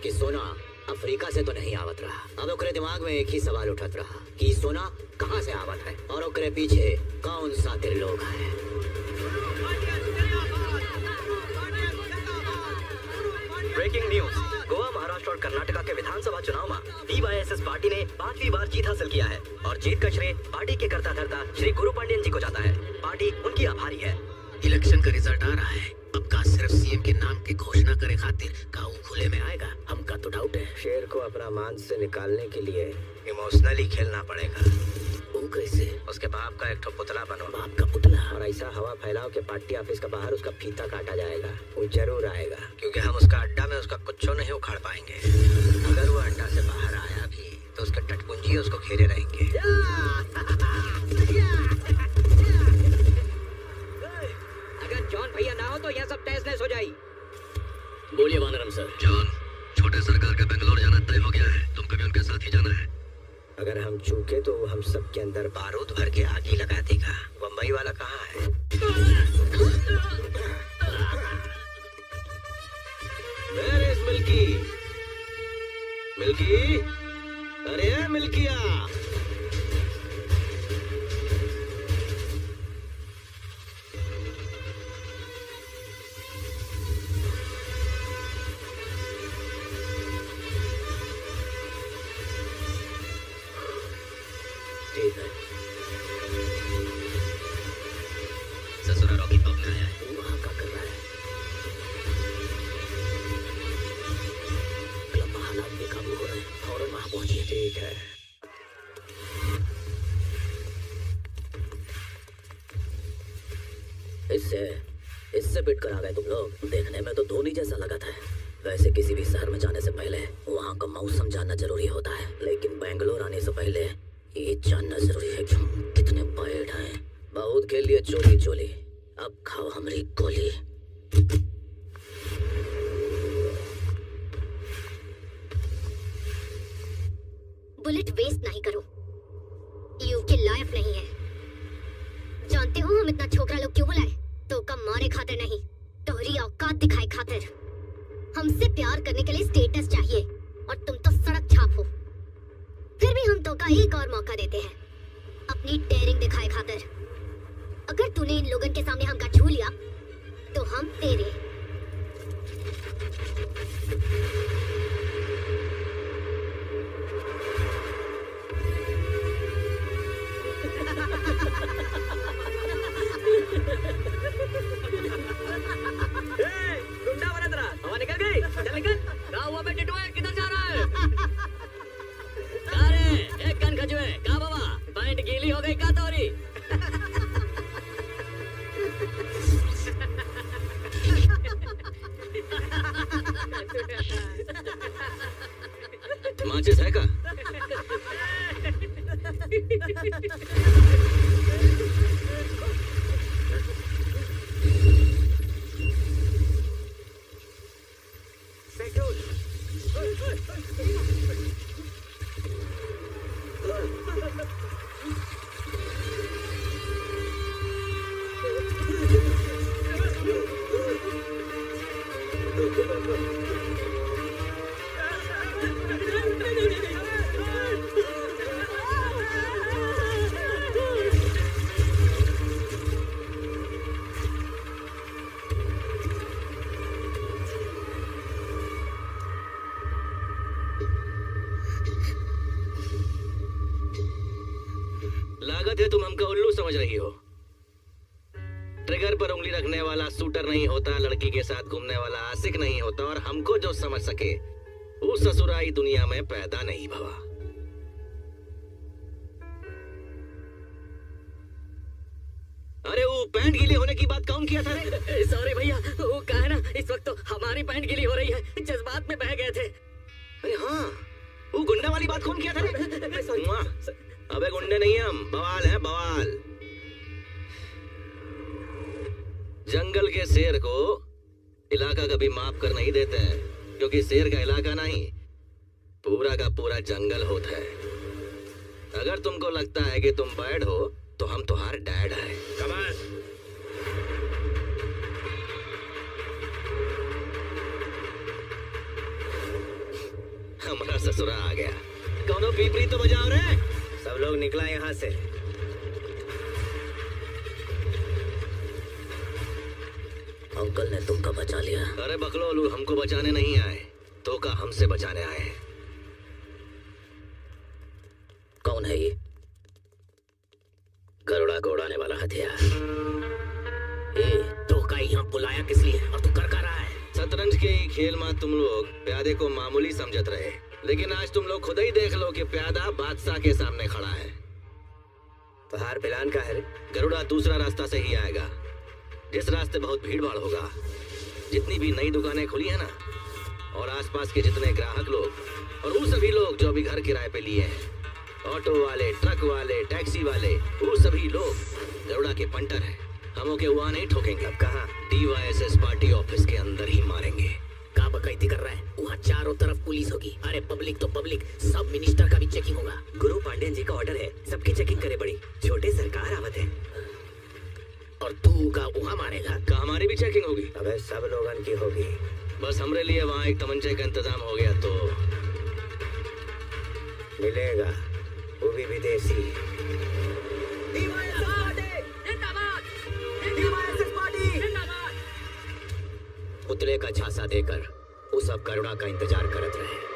कि सोना अफ्रीका से तो नहीं आवत रहा। अब ओकरे दिमाग में एक ही सवाल उठत रहा कि सोना कहाँ से आवत है और ओकरे पीछे कौन सातिर लोग हैं। Breaking news. गोवा, महाराष्ट्र और कर्नाटका के विधानसभा चुनाव में DYSS पार्टी ने 5वीं बार जीत हासिल किया है और जीत का श्रेय पार्टी के करता धरता श्री गुरु पांडियन जी को जाता है। पार्टी उनकी आभारी है। इलेक्शन का रिजल्ट आ रहा है। अब का सिर्फ सीएम के नाम की घोषणा करे खातिर काऊ खुले में आएगा, हमका तो डाउट है। शेर को अपना मांस से निकालने के लिए इमोशनली खेलना पड़ेगा। वो कैसे? उसके बाप का एक ठो पुतला बनो। बाप का पुतला? और ऐसा हवा फैलाओ कि पार्टी ऑफिस का बाहर उसका फीता काटा जाएगा। वो जरूर आएगा क्योंकि हम उसका अड्डा में उसका कुछ नहीं उखाड़ पाएंगे। अगर वो अड्डा से बाहर आया भी तो उसके टटपुंजी उसको घेरे रहेंगे। अगर जॉन भैया ना हो तो यह सब तहस-नहस हो जाए। बोलिए वानरम सर। जॉन, छोटे सरकार का बेंगलोर जाना तय हो गया है। तुमको भी उनके साथ ही जाना है। अगर हम चूके तो हम सबके अंदर बारूद भर के आग ही लगा देगा। बम्बई वाला कहाँ है? Where is milky? मिल्की? अरे मिल्किया! ठीक है। ससुरा रॉकी कब में आया है? वहाँ का कर रहा है। क्लब में हालात बेकाबू हो रहे हैं। फौरन वहाँ पहुँचिए। ठीक है। इससे पिट कर आ गए तुम लोग। देखने में तो धोनी जैसा लगा था। वैसे किसी भी शहर में जाने से पहले वहाँ का मौसम जानना जरूरी होता है, लेकिन बेंगलोर आने से पहले ये जानना जरूरी है कि हम कितने बैड हैं। बहुत खेल लिए चोली चोली, अब खाओ हमारी गोली। बुलेट वेस्ट नहीं करो, युग के लायक नहीं है। जानते हो हम इतना छोकरा लोग क्यों बुलाए? तो कम मारे खातिर नहीं, तोहरी औकात दिखाए खातिर। हमसे प्यार करने के लिए स्टेटस चाहिए और तुम तो सड़क छाप हो। फिर भी हम तो का एक और मौका देते हैं अपनी डेयरिंग दिखाए खातिर। अगर तूने इन लोगन के सामने हमका छू लिया तो हम तेरे। गुंडा बना तेरा हवा निकल गई। चल निकल। क्या हुआ बे टिटुआ, किधर जा रहा है? अरे एक गन खजुए का बाबा, पैंट गीली हो गई का तोरी? माचिस है का? लागत है तुम हमको उल्लू समझ रही हो। ट्रिगर पर उंगली रखने वाला शूटर नहीं होता, लड़की के साथ घूमने वाला आशिक नहीं होता, और हमको जो समझ सके वो ससुराई दुनिया में पैदा नहीं भवा। अरे वो पैंट गीली होने की बात कौन किया था रे? सॉरी भैया, वो कहा ना इस वक्त तो हमारी पैंट गीली हो रही है, जज्बात में बह गए थे। अरे हाँ, वो गुंडा वाली बात कौन किया था रे? अबे गुंडे नहीं हम, बवाल है बवाल। जंगल के शेर को इलाका कभी माफ कर नहीं देते हैं, क्योंकि शेर का इलाका नहीं पूरा का पूरा जंगल होता है। अगर तुमको लगता है कि तुम बैड हो तो हम तुम्हारे डैड हैं। कमाल। हमारा ससुरा आ गया। कौनो पीपरी तो बजाओ रे। सब लोग निकला यहाँ से। अंकल ने तुमको बचा लिया। अरे बकलोल, हमको बचाने नहीं आए, तो का हमसे बचाने आए हैं। कौन है ये? गरुड़ा को उड़ाने वाला हथियार। ए, तो का यहाँ बुलाया किस लिए और तू कर रहा है? शतरंज के ही खेल में तुम लोग प्यादे को मामूली समझत रहे, लेकिन आज तुम लोग खुद ही देख लो कि प्यादा बादशाह के सामने खड़ा है। बाहर प्लान का है रे? गरुड़ा दूसरा रास्ता से ही आएगा, जिस रास्ते बहुत भीड़ भाड़ होगा। जितनी भी नई दुकानें खुली है ना, और आसपास के जितने ग्राहक लोग और वो सभी लोग जो अभी घर किराए पे लिए हैं, ऑटो वाले, ट्रक वाले, टैक्सी वाले, वो सभी लोग गरुड़ा के पंटर हैं। हम ओके वहाँ नहीं ठोकेंगे। अब कहाँ? DYSS पार्टी ऑफिस के अंदर ही मारेंगे। का बकैती कर रहा है? वहाँ चारों तरफ पुलिस होगी। अरे पब्लिक तो पब्लिक, सब मिनिस्टर का भी चेकिंग होगा। गुरु पांडेन जी का ऑर्डर है, सबकी चेकिंग करे पड़ी। छोटे सरकार आवत है। और तू का वहाँ मारेगा? का हमारी भी चेकिंग होगी? अबे सब लोगन की होगी। बस हमरे लिए वहाँ एक तमंचे का इंतजाम हो गया तो मिलेगा, वो भी विदेशी। पुतले का झांसा देकर वो सब गरुड़ा का इंतजार करत रहे।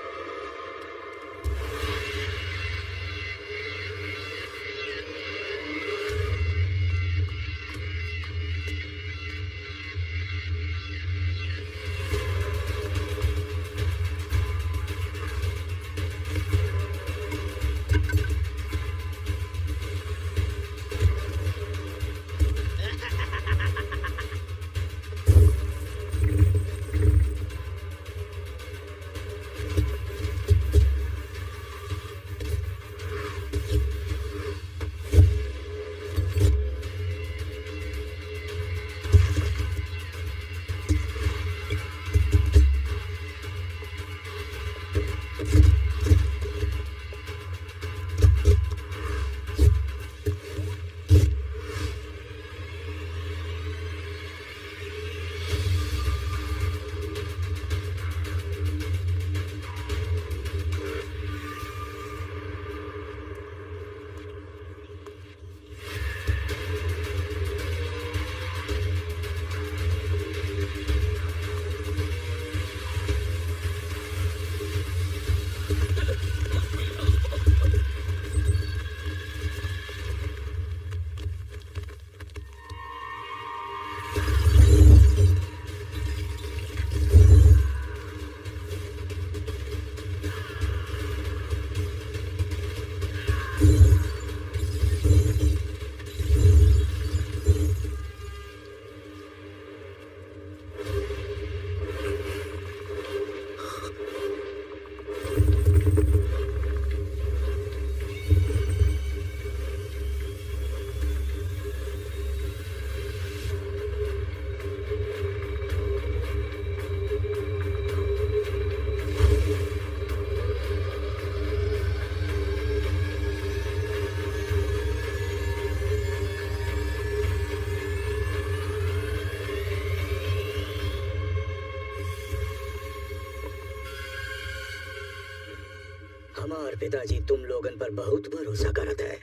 हमार पिताजी तुम लोगन पर बहुत भरोसा करत है।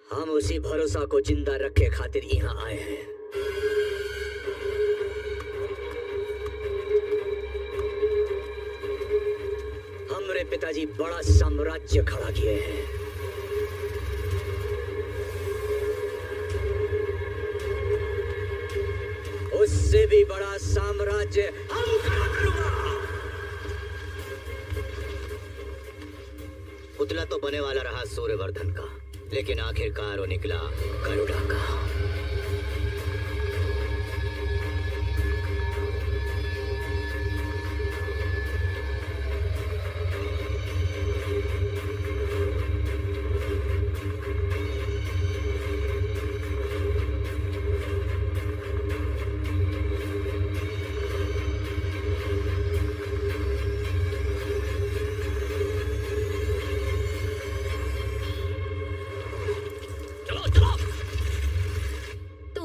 हम उसी भरोसा को जिंदा रखे खातिर यहाँ आए हैं। हमरे पिताजी बड़ा साम्राज्य खड़ा किए हैं। उससे भी बड़ा साम्राज्य हम खड़ा करूंगा। पुतला तो बने वाला रहा सूर्यवर्धन का, लेकिन आखिरकार वो निकला गरुड़ा का।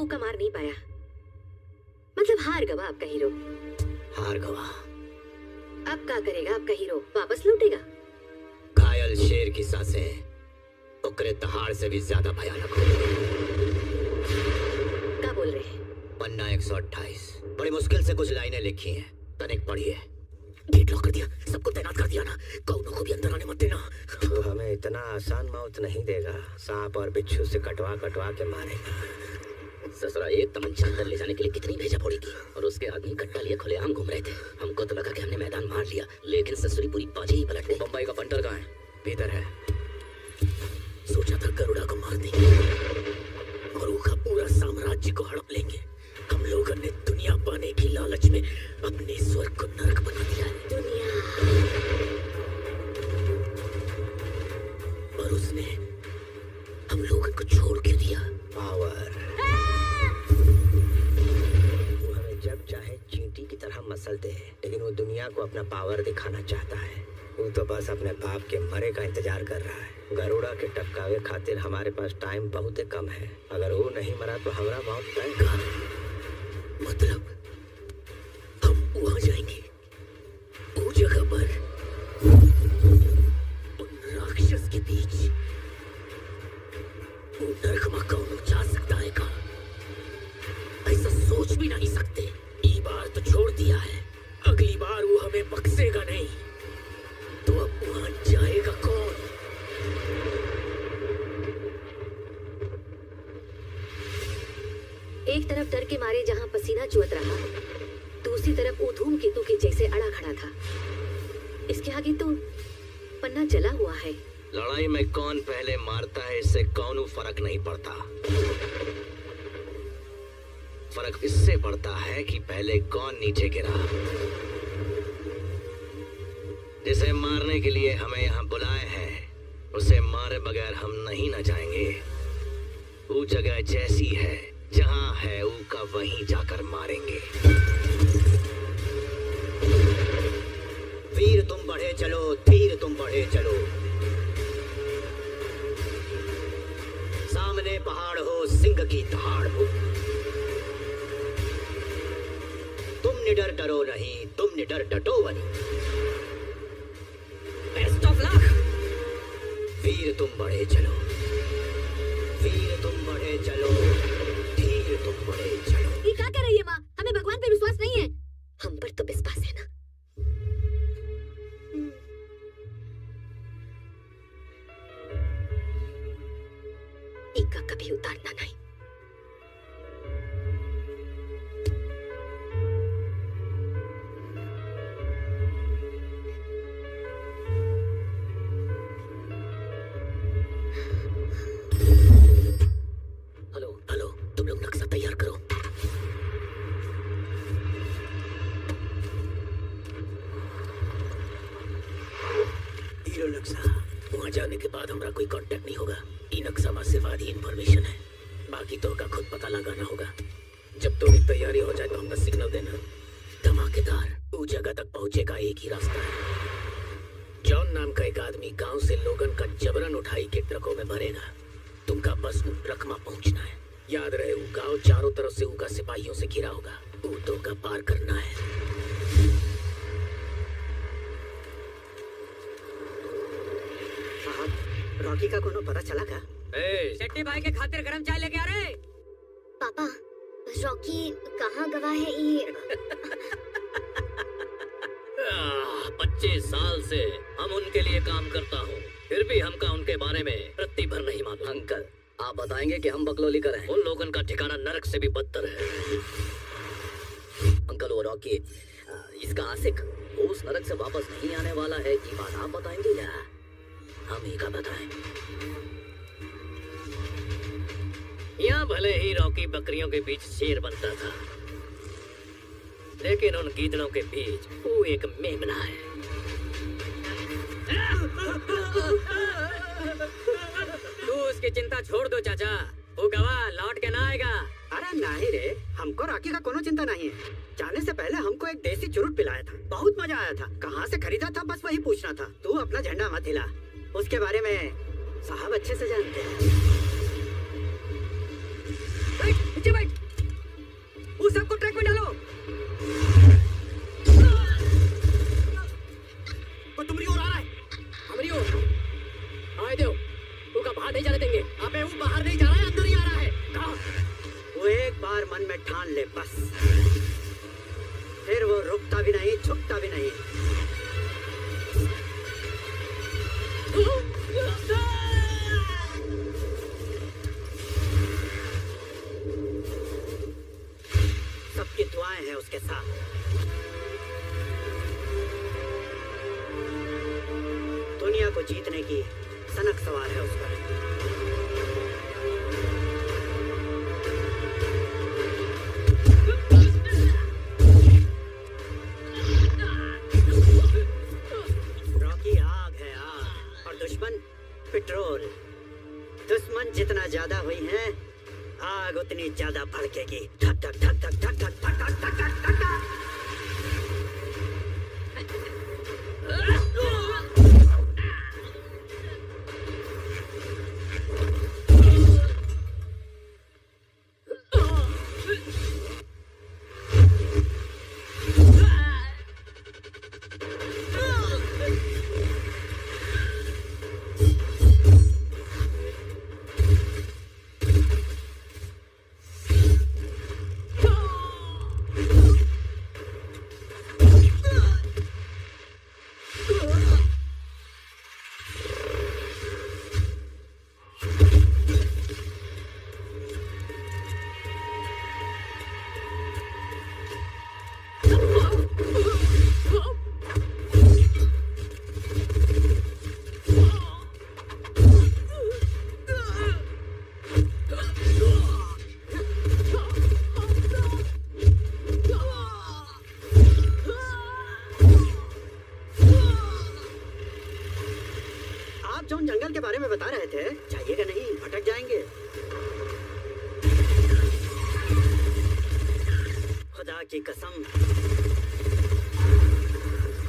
का मार नहीं पाया, मतलब हार गवा आपका हीरो। हार गवा। अब क्या करेगा आपका हीरो? वापस लौटेगा? घायल शेर की सांसें उकरे दहाड़ से भी ज्यादा भयानक हो। क्या बोल रहे हैं? पन्ना 128। बड़ी मुश्किल से कुछ लाइनें लिखी हैं, तनिक पढ़िए। गेट लॉक कर दिया, सबको तैनात कर दिया ना, कौनों को भी अंदर आने मत देना। वो हमें इतना आसान मौत नहीं देगा, सांप और बिच्छू से कटवा कटवा के मारेगा। ससुरा एक तमंचा अंदर ले जाने के लिए कितनी भेजा पड़ी थी, और उसके आदमी कट्टा लिए खुलेआम घूम रहे थे। हमको तो लगा कि हमने मैदान मार लिया, लेकिन ससुरी पूरी बाजी ही पलट गई। बम्बई का पंटर कहाँ है? भीतर है। सोचा था गरुड़ा को मार देंगे और उसका पूरा साम्राज्य को हड़प लेंगे। हम लोगों ने दुनिया पाने की लालच में अपने स्वर्ग को नरक बना दिया है। दुनिया, और उसने हम लोगों को छोड़ के दिया। पावर। वो हमें जब चाहे चींटी की तरह मसलते हैं, लेकिन वो दुनिया को अपना पावर दिखाना चाहता है। वो तो बस अपने बाप के मरे का इंतजार कर रहा है। गरुड़ा के टपकावे खातिर हमारे पास टाइम बहुत कम है। अगर वो नहीं मरा तो हमारा मौत तय है। मतलब हम वहां जाएंगे, वो जगह पर उन राक्षस के बीच। वो नरक में कौन जा सकता है का? ऐसा सोच भी नहीं सकते। ये बार तो छोड़ दिया है, अगली बार वो हमें बख्शेगा नहीं। तो अब वहां जाएगा कौन? एक तरफ डर के मारे जहां पसीना चुअत रहा, दूसरी तरफ वो धूमकेतु के जैसे अड़ा खड़ा था। इसके आगे तो पन्ना जला हुआ है। लड़ाई में कौन पहले मारता है इससे कौन फर्क नहीं पड़ता। फर्क इससे पड़ता है कि पहले कौन नीचे गिरा। जिसे मारने के लिए हमें यहाँ बुलाए हैं, उसे मारे बगैर हम नहीं न जाएंगे। वो जगह जैसी है, जहाँ है ऊ का वहीं जाकर मारेंगे। वीर तुम बढ़े चलो, धीर तुम बढ़े चलो। सामने पहाड़ हो, सिंह की दहाड़ हो। तुम निडर डरो नहीं, तुम निडर डटो बनी। Best of luck. वीर तुम बढ़े चलो, वीर तुम बढ़े चलो, धीर तुम बढ़े चलो। ये क्या कह रही है माँ? हमें भगवान पे विश्वास नहीं है। हम पर तो विश्वास है ना। इका कभी उतारना नहीं। हेलो हेलो, तुम लोग नक्शा तैयार करो। हीरो नक्शा। वहां जाने के बाद हमारा कोई कांटेक्ट नहीं होगा। ई नक्शा में सिर्फ आधी इंफॉर्मेशन है, बाकी तो का खुद पता लगाना होगा। जब तो तैयारी हो जाए तो हमका सिग्नल देना। धमाकेदार। उस जगह तक पहुंचे का एक ही रास्ता है। जॉन नाम का एक आदमी गांव से लोगन का जबरन उठाई के ट्रकों में भरेगा। तुमका बस उन ट्रक में पहुंचना है। याद रहे, वो गांव चारों तरफ से उनका सिपाहियों से घिरा होगा। वो तो का पार करना है। रॉकी का कोनो पता चला का? शेट्टी भाई के खातिर गरम चाय लेके आ रहे। पापा, रॉकी कहाँ गवा है ये? 25 साल से हम उनके लिए काम करता हूँ, फिर भी हमका उनके बारे में रत्ती भर नहीं मालूम। अंकल, आप बताएंगे कि हम बकलोली करें? उन लोगों का ठिकाना नरक से भी बदतर है। अंकल, वो रॉकी, इसका आशिक, वो उस नरक से वापस नहीं आने वाला है। ये बात आप बताएंगे क्या? हम ही का बताएं। यहाँ भले ही रॉकी बकरियों के बीच शेर बनता था, लेकिन उन गीदड़ों के बीच वो एक मेमना है। तू उसकी चिंता छोड़ दो चाचा, वो गवाह लौट के ना आएगा। अरे नहीं रे, हमको रॉकी का कोनो चिंता नहीं है। जाने से पहले हमको एक देसी चुरुट पिलाया था, बहुत मजा आया था। कहाँ से खरीदा था बस वही पूछना था। तू अपना झंडा मत हिला, उसके बारे में साहब अच्छे से जानते हैं। नीचे बैठ, उस सबको ट्रैक में डालो। वो तुम्हारी ओर आ रहा है। हमारी ओर आए दो, वो का बाहर नहीं जाने देंगे। अबे वो बाहर नहीं जा रहा है, अंदर ही आ रहा है। कहाँ? वो एक बार मन में ठान ले बस, फिर वो रुकता भी नहीं, झुकता भी नहीं। सबकी दुआएं हैं उसके साथ। दुनिया को जीतने की सनक सवार है उस पर। रॉकी आग है, आग, और दुश्मन पेट्रोल। दुश्मन जितना ज्यादा हुई है, आग उतनी ज्यादा भड़केगी। ठक ठक ठक ठक ठक ठक ठक ठक ठक ठक ठक ठक। जो जंगल के बारे में बता रहे थे, जाइएगा नहीं, भटक जाएंगे। खुदा की कसम,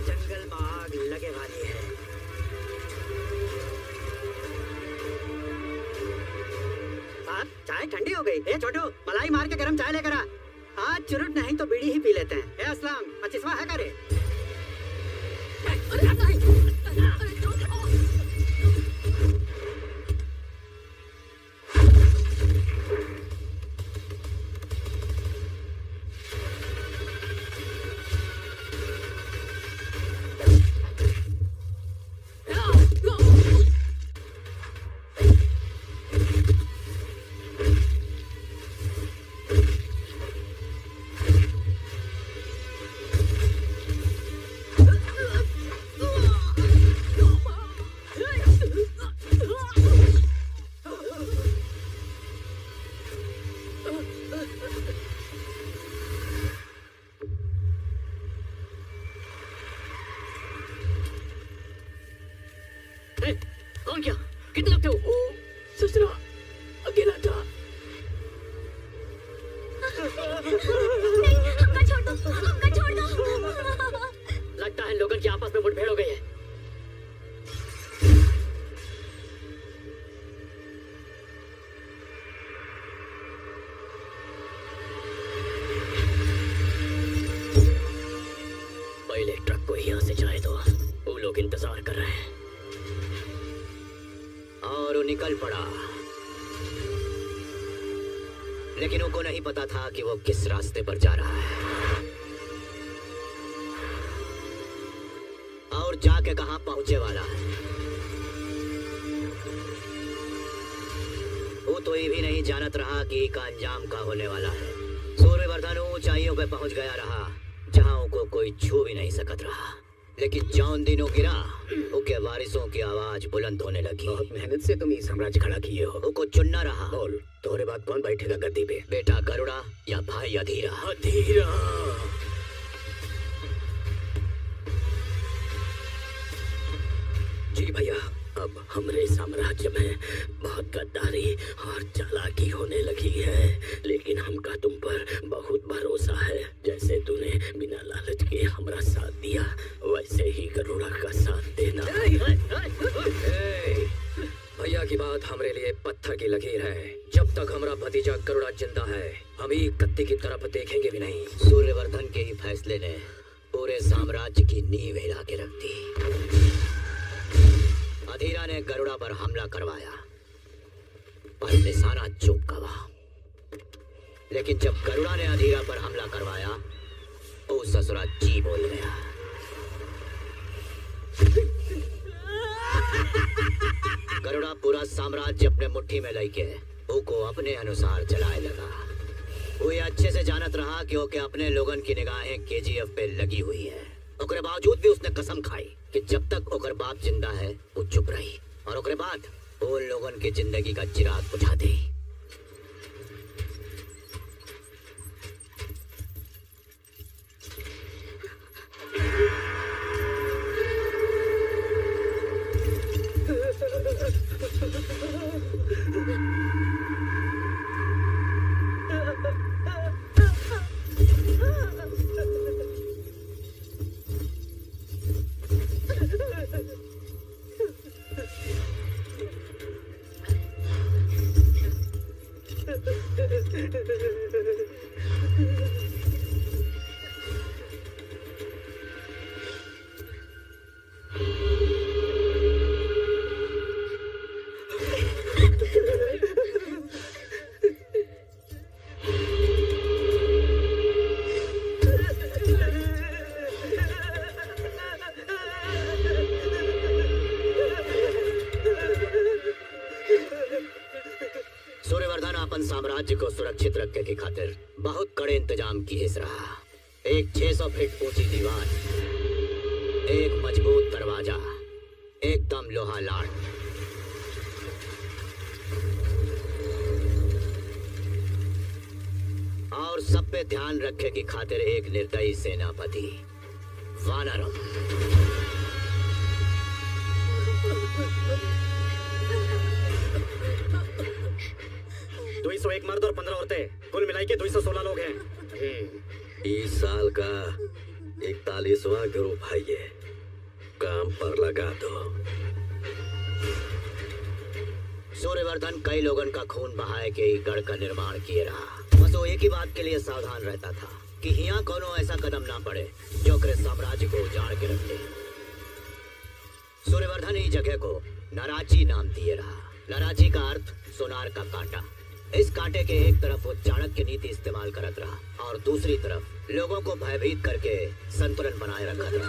जंगल में आग लगे वाली है। साहब, चाय ठंडी हो गई। ए छोटू, मलाई मार के गरम चाय लेकर आ। आज चुरुट नहीं तो बीड़ी ही पी लेते हैं। ए असलम, 25वां है करे। कौन क्या? कितने लोग थे वो? ससुरा अकेला था। हमका छोड़ दो, हमका छोड़ दो। लगता है लोगों की आपस में मुठभेड़ हो गई है। पहले ट्रक को यहाँ से जाए दो, वो लोग इंतजार कर रहे हैं। और वो निकल पड़ा, लेकिन उनको नहीं पता था कि वो किस रास्ते पर जा रहा है और जाके कहां पहुंचे वाला है। वो तो ये भी नहीं जानत रहा कि का अंजाम का होने वाला है। सूर्यवर्धन ऊंचाइयों पे पहुंच गया रहा, जहां उनको कोई छू भी नहीं सकत रहा। लेकिन जौन दिनों गिरा उनके वारिसों की आवाज बुलंद होने लगी। बहुत मेहनत से तुम ये साम्राज्य खड़ा किए हो। उनको चुनना रहा। बोल, तोहरे बाद कौन बैठेगा गद्दी पे? बेटा गरुड़ा या भाई अधीरा? अधीरा। जी भैया, अब हमरे साम्राज्य में बहुत गद्दारी और चालाकी होने लगी है, लेकिन हमका तुम पर बहुत भरोसा है। जैसे तूने बिना लालच के हमारा साथ दिया, वैसे ही गरुड़ा का साथ देना। भैया की बात हमरे लिए पत्थर की लकीर है। जब तक हमारा भतीजा गरुड़ा जिंदा है, हम ही कत्ती की तरफ देखेंगे भी नहीं। सूर्यवर्धन के ही फैसले ने पूरे साम्राज्य की नींव हिला के रख दी। अधीरा ने गरुड़ा पर हमला करवाया, पर निशाना चूक गवा। लेकिन जब गरुड़ा ने अधीरा पर हमला करवाया, वो ससुरा जी बोल गया। गरुड़ा पूरा साम्राज्य अपने मुट्ठी में लेके को अपने अनुसार चलाए लगा। वो ये अच्छे से जानत रहा कि ओके अपने लोगन की निगाहें केजीएफ पे लगी हुई है। ओकरे बावजूद भी उसने कसम खाई कि जब तक ओकर बाप जिंदा है वो चुप रही, और ओकरे बाद वो लोगन की जिंदगी का चिराग बुझा दे। साम्राज्य को सुरक्षित रखने की खातिर बहुत कड़े इंतजाम किए रहा। एक 600 फीट ऊंची दीवार, एक मजबूत दरवाजा, एकदम लोहा लाट। और सब पे ध्यान रखे की खातिर एक निर्दयी सेनापति वानरम। 201 मर्द और 15 औरतें, कुल मिलाई के 216 लोग हैं। इस साल का 41वां ग्रुप है ये। काम पर लगा दो। सूर्यवर्धन कई लोगन का खून बहाए के ही गढ़ का निर्माण किए रहा। बस वो एक ही बात के लिए सावधान रहता था कि यहाँ कोनो ऐसा कदम ना पड़े जो करे साम्राज्य को उजाड़ के रख दे। सूर्यवर्धन ही जगह को नाराजी नाम दिए रहा। नाराजी का अर्थ सोनार का कांटा। इस कांटे के एक तरफ वो चाणक्य नीति इस्तेमाल करत रहा और दूसरी तरफ लोगों को भयभीत करके संतुलन बनाए रखा था।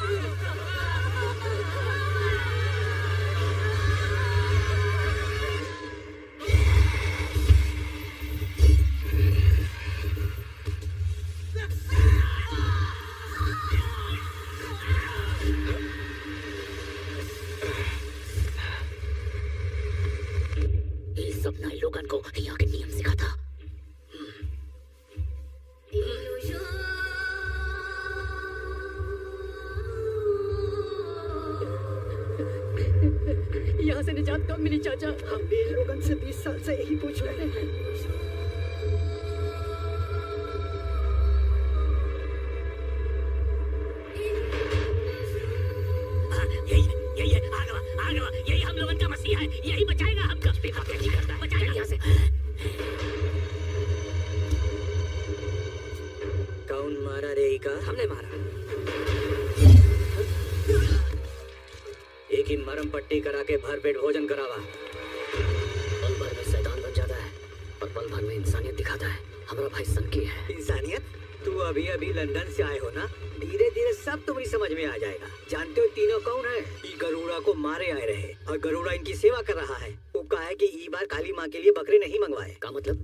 सपना लोगन को यहाँ के नियम सिखाता। यहाँ से निजात कब मिली चाचा? हम भी लोगन से 20 साल से यही पूछ रहे हैं। यही हम लोगन का मसीहा है, यही बचाएगा हमको। बचाएगा यहाँ से। कौन मारा रे का? हमने मारा। एक ही मरम पट्टी करा के भरपेट भोजन करावा। पल भर में शैतान बन जाता है और पल भर में इंसानियत दिखाता है। हमारा भाई सनकी है। इंसानियत? तू अभी अभी लंदन से आए हो ना, धीरे धीरे सब तुम्हारी समझ में आ जाएगा। जानते हो तीनों कौन है? ये गरुड़ा को मारे आए रहे और गरुड़ा इनकी सेवा कर रहा है। वो कहा है कि ई बार काली माँ के लिए बकरे नहीं मंगवाए। का मतलब?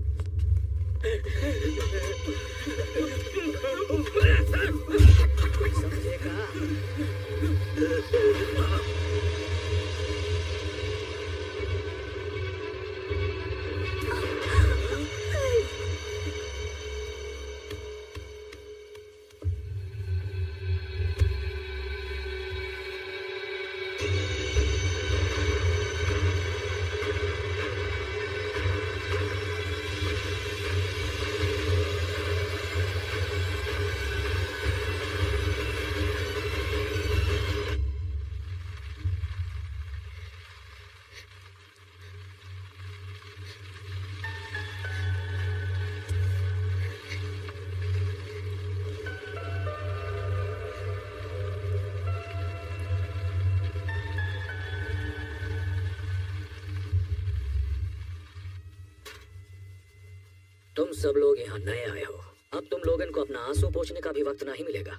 तुम सब लोग यहाँ नए आए हो। अब तुम लोगन को अपना आंसू पोंछने का भी वक्त नहीं मिलेगा।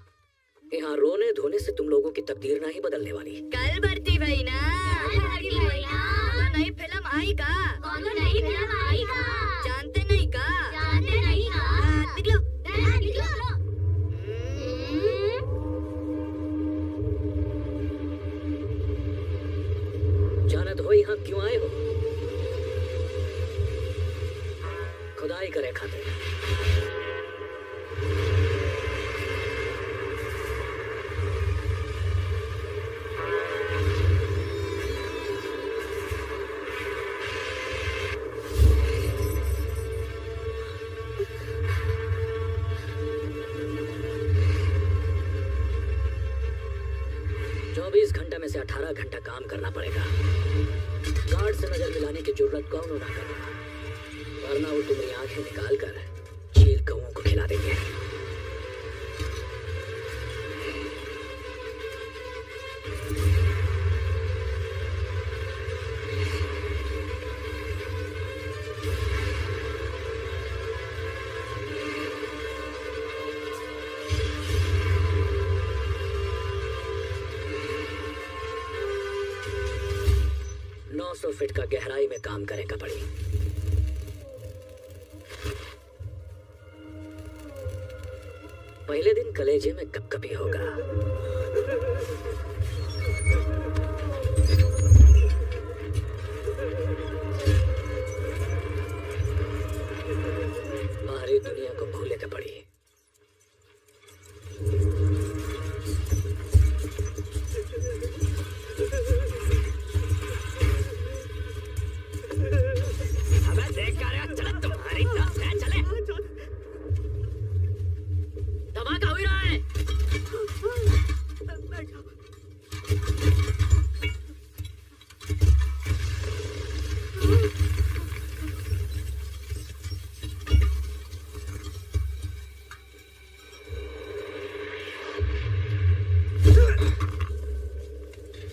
यहाँ रोने धोने से तुम लोगों की तकदीर नहीं बदलने वाली। कल भर्ती भाई ना तो नई फिल्म आई का? नई फिल्म आई का? जानते नहीं का? जानते नहीं का? निकलो निकलो। जानत हो यहाँ क्यों आए हो? खुदाई करे खातिर। 24 घंटे में से 18 घंटा काम करना पड़ेगा। गार्ड से नजर मिलाने की जरूरत कौन ना करे, वरना वो तुम्हारी आंखें निकाल कर चील कौओं को खिला देंगे। फीट का गहराई में काम करेगा पड़ी। पहले दिन कलेजे में कपकपी होगा। बाहरी दुनिया को भूले का पड़ी।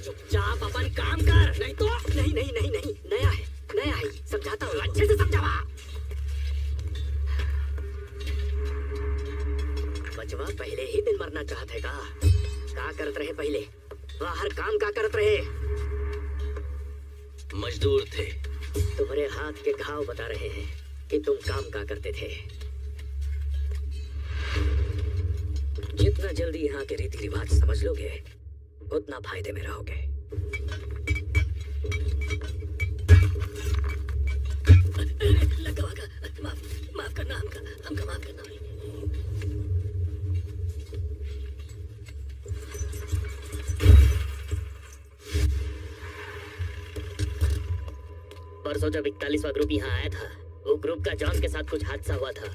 चुपचाप अपन काम कर, नहीं तो नहीं नया है समझाता हूँ, अच्छे से समझावा। बचवा पहले ही दिन मरना चाहते का करत रहे? पहले बाहर काम का करत रहे? मजदूर थे। तुम्हारे हाथ के घाव बता रहे हैं कि तुम काम का करते थे। जितना जल्दी यहाँ के रीति रिवाज समझ लोगे उतना फायदे में रहोगे। माफ करना, हमका माफ करना। परसों जब 41वां ग्रुप यहाँ आया था, वो ग्रुप का जॉन के साथ कुछ हादसा हुआ था।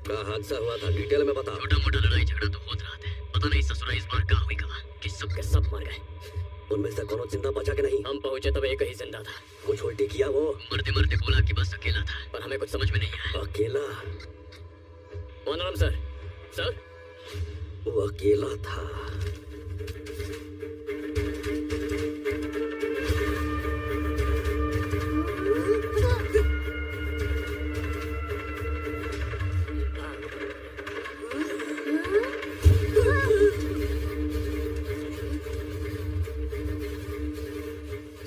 क्या हादसा हुआ था? डिटेल में बताओ। छोटा मोटा लड़ाई झगड़ा तो होता रहा था। पता नहीं ससुरा इस बार क्या हुई कि सब के सब मर गए। उनमें से कोनो जिंदा बचा के नहीं? हम पहुंचे तब एक ही जिंदा था। कुछ उल्टी किया वो? मरते मरते बोला कि बस अकेला था, पर हमें कुछ समझ में नहीं आया। अकेला? मनोरम सर, वो अकेला था।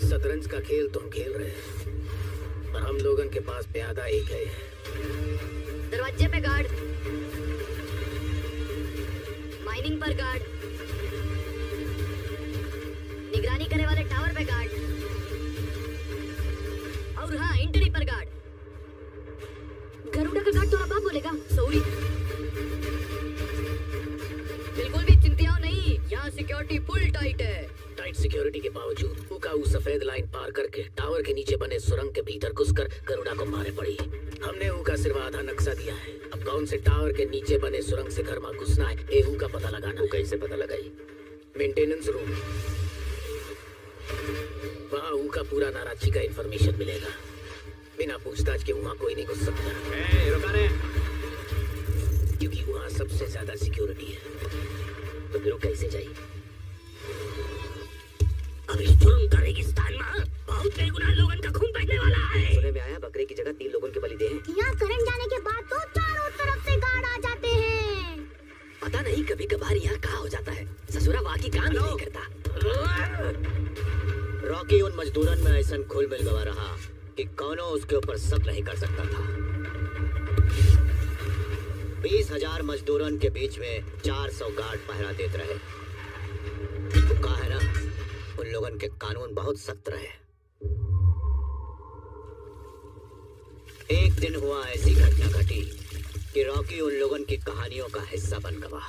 शतरंज का खेल तुम खेल रहे हैं, पर हम लोगन के पास प्यादा एक है। दरवाजे पे गार्ड, माइनिंग पर गार्ड, निगरानी करने वाले टावर पे गार्ड, और हाँ एंट्री पर गार्ड। गरुड़ा का गार्ड तोरा बाप बोलेगा? सॉरी, बिल्कुल भी चिंतियाओ नहीं, यहाँ सिक्योरिटी फुल टाइट है। टाइट सिक्योरिटी के बावजूद उकाऊ सफेद लाइन पार करके टावर के नीचे बने सुरंग के भीतर घुसकर गरुड़ा को मारे पड़ी। हमने उका सिर्फ आधा नक्शा दिया है। अब कौन से टावर के नीचे बने सुरंग से घर में घुसना है एहू का पता लगाना। वो कैसे पता लगाई? मेंटेनेंस रूम, वहाँ उका पूरा नाराजी का इंफॉर्मेशन मिलेगा। बिना पूछताछ के वहाँ कोई नहीं घुस सकता। रुका रे। क्योंकि वहाँ सबसे ज्यादा सिक्योरिटी है। तो फिर वो कैसे जाए? अब इस जुर्म का रेगिस्तान में बहुत बेगुनाह लोगों का खून बहने वाला है। सुने में आया बकरे की जगह 3 लोगों के बलि दे हैं। यहाँ करंट जाने के बाद तो चारों तरफ से गार्ड आ जाते हैं। पता नहीं कभी कभार यहाँ कहाँ हो जाता है। ससुरा बाकी काम ही नहीं करता। रॉकी उन मजदूरन में ऐसा घुल मिल गवा रहा कि कौनो उसके ऊपर शक नहीं कर सकता था। 20,000 मजदूरन के बीच में 400 गार्ड पहरा देते रहे। तो कहा है ना, उन लोगन के कानून बहुत सख्त रहे। एक दिन हुआ ऐसी घटना घटी कि रॉकी उन लोगन की कहानियों का हिस्सा बन गया।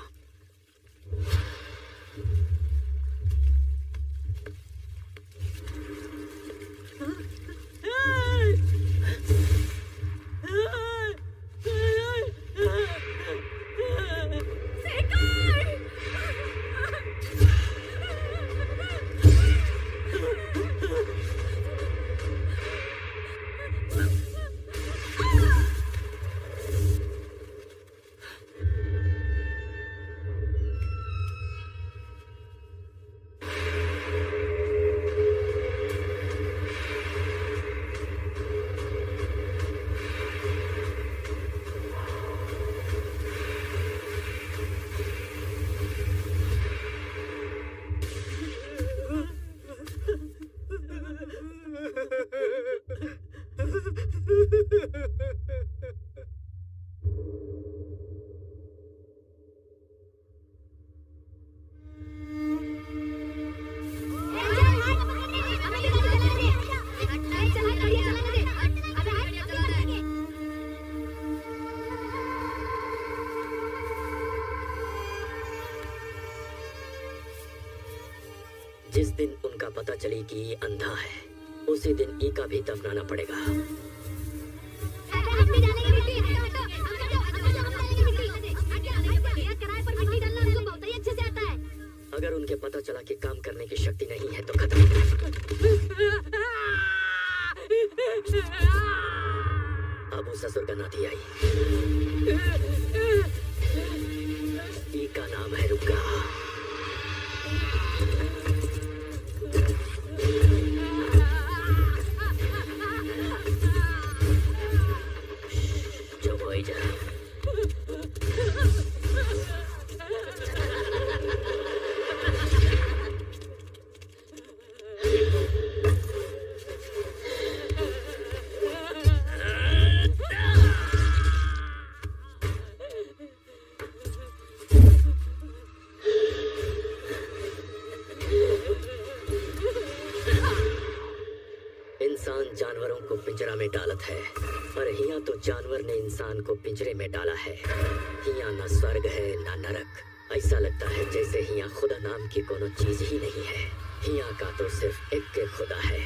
जिस दिन उनका पता चले कि ये अंधा है, उसी दिन ई का भी दफनाना पड़ेगा। अगर उनके पता चला कि काम करने की शक्ति नहीं है तो खत्म। अब उस ससुर का नाती आई। ई का नाम है रुका। इंसान जानवरों को पिंजरा में डालत है, पर हिया तो जानवर ने इंसान को पिंजरे में डाला है। हिया न स्वर्ग है न नरक। ऐसा लगता है जैसे हिया खुदा नाम की कोनो चीज ही नहीं है। हिया का तो सिर्फ एक के खुदा है,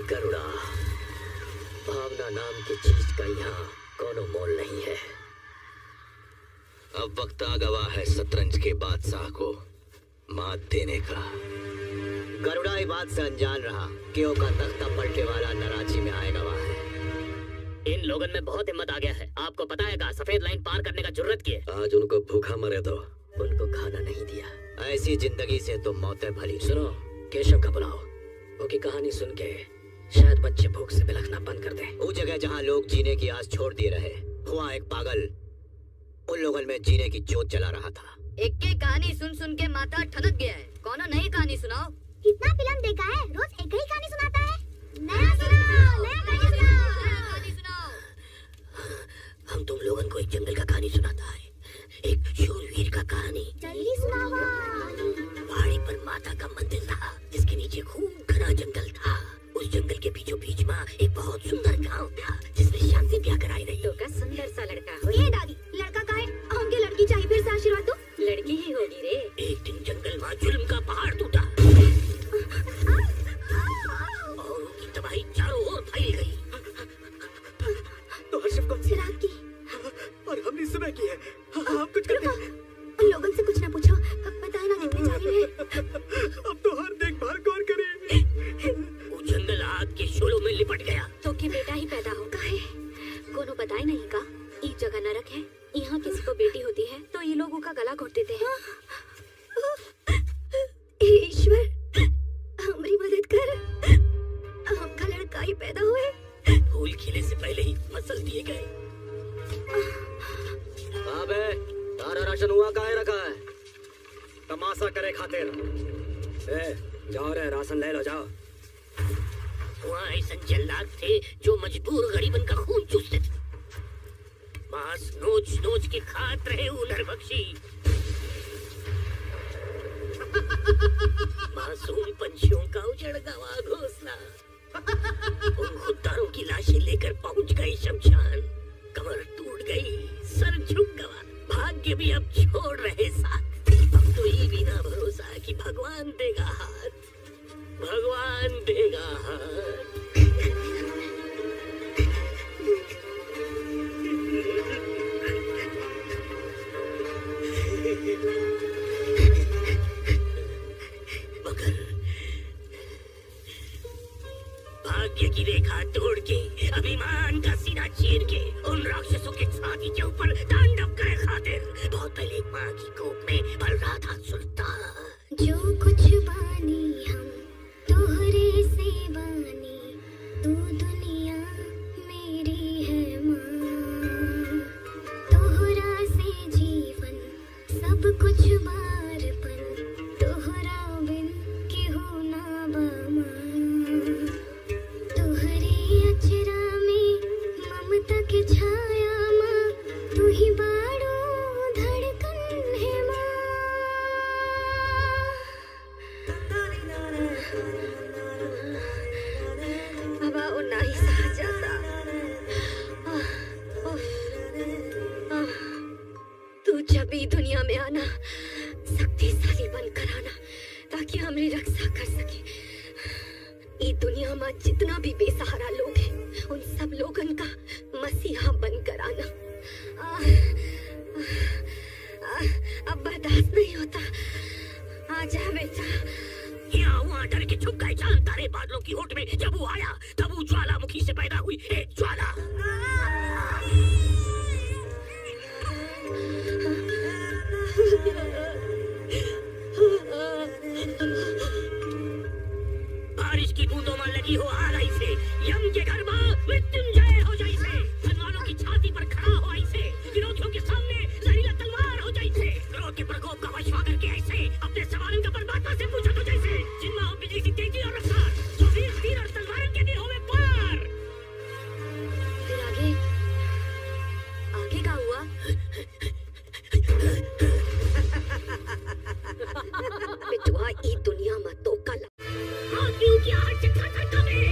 गरुड़ा। भावना नाम की चीज का यहाँ कोनो मोल नहीं है। अब वक्त आ गवा है शतरंज के बादशाह को मात देने का। गरुड़ा ये बात से अनजान रहा कि का तख्ता पलटे वाला नाराजी में आएगा वहाँ है। इन लोगों में बहुत हिम्मत आ गया है। आपको पता है का सफेद लाइन पार करने का जुर्रत किए। आज उनको भूखा मरे दो। उनको खाना नहीं दिया। ऐसी जिंदगी से तो मौतें भली। सुनो, केशव का बुलाओ। वो की कहानी सुन के शायद बच्चे भूख से बिलखना बंद कर दें। वो जगह जहाँ लोग जीने की आस छोड़ दिए रहे, हुआ एक पागल उन लोगों में जीने की जोत जला रहा था। एक के कहानी सुन सुन के माथा ठनक गया है। कौन नई कहानी सुनाओ। कितना फिल्म देखा है, रोज एक ही कहानी सुनाता है। नया सुनाओ, नया कहानी सुनाओ। हम तुम लोगों को एक जंगल पीछे खूब घना जंगल था। उस जंगल के बीचों बीच में एक बहुत सुंदर गांव था जिसमें शादी ब्याह कराई रही। तो का सुंदर सा लड़का हो। ये दादी, लड़का का है? हमके लड़की चाहिए, फिर से आशीर्वाद दो। लड़की ही होगी रे। एक दिन जंगल में जुल्म का पहाड़ टूटा और उनकी तबाही चारों ओर फैल गई। तो हर्षिफ कौन सी? रात की। और हमने सुबह की है। आप कुछ करते हैं। उन लोगों से कुछ ना पूछो, बताए ना कितने जाने हैं। अब तो हर देखभाल कौन करे? वो जंगल आग के शोलों में लिपट गया। तो के बेटा ही पैदा होगा है। कोनो बताए नहीं का? एक जगह नरक है, यहाँ किसी को बेटी होती है तो ये लोगों का गला घोट देते हैं। ईश्वर, हमारी मदद कर, हमका लड़का ही पैदा हुए। फूल खिले से पहले ही फसल दिए गए। अबे तारा राशन हुआ काहे रखा है? तमाशा करे खातिर। जाओ रे, राशन ले लो, जाओ। वहाँ ऐसे जल्लाद थे जो मजबूर गरीबन का खून चूसते थे। मांस नोच नोच के खात रहे नरभक्षी। मासूम पंछियों का उजड़ गवा घोंसला। उन खुद्दारों की लाशें लेकर पहुंच गई शमशान। कमर टूट गई, सर झुक गया, भाग्य भी अब छोड़ रहे साथ। अब तो ये भी ना भरोसा कि भगवान देगा हाथ, भगवान देगा हाथ। मगर भाग्य की रेखा तोड़ के, अभिमान का सीना चीर के उन राक्षसों के छाती के ऊपर तांडव करे खातिर बहुत पहले एक माँ की कोख में पल रहा था सुल्तान। जो कुछ बानी हम तोहरे से बानी, तू दुनिया मेरी है माँ। तोहरा से जीवन सब कुछ बारपन, तोहरा बिन केहू ना बामा। तोहरे अचरा में ममता के छाया माँ, तू ही बाड़ो धड़कन है माँ। अब आओ ना ही सहा जाता। तू जब भी दुनिया में आना, शक्तिशाली बनकर आना ताकि हमारी रक्षा कर सके। ये दुनिया में जितना भी बेसहारा लोग हैं, उन सब लोगन का मसीहा बनकर आना। अब बर्दाश्त नहीं होता। आजा बेटा। यहाँ वहाँ डर के छुप गए चांद तारे बादलों की होठ में। जब वो आया तब वो ज्वालामुखी से पैदा हुई एक ज्वाला। बारिश की बूंदों में लगी हो आग ऐसे, यम के घर में मृत्युंजय हो जैसे। धनवानों की छाती पर खड़ा हो ऐसे, विरोधियों के सामने जहरीला तलवार हो जैसे। क्रोध के प्रकोप का वशवा करके ऐसे अपने सवालों का परमात्मा से पूछा तो जैसे। जिनमें हो बिजली की तेजी और रफ्तार, जो वीर तीर और तलवारों के भी होवे पार। फिर आगे आगे क्या हुआ? बेटुआ, ई दुनिया में तो कल आदमियों की आहट से थर-थर कांपे।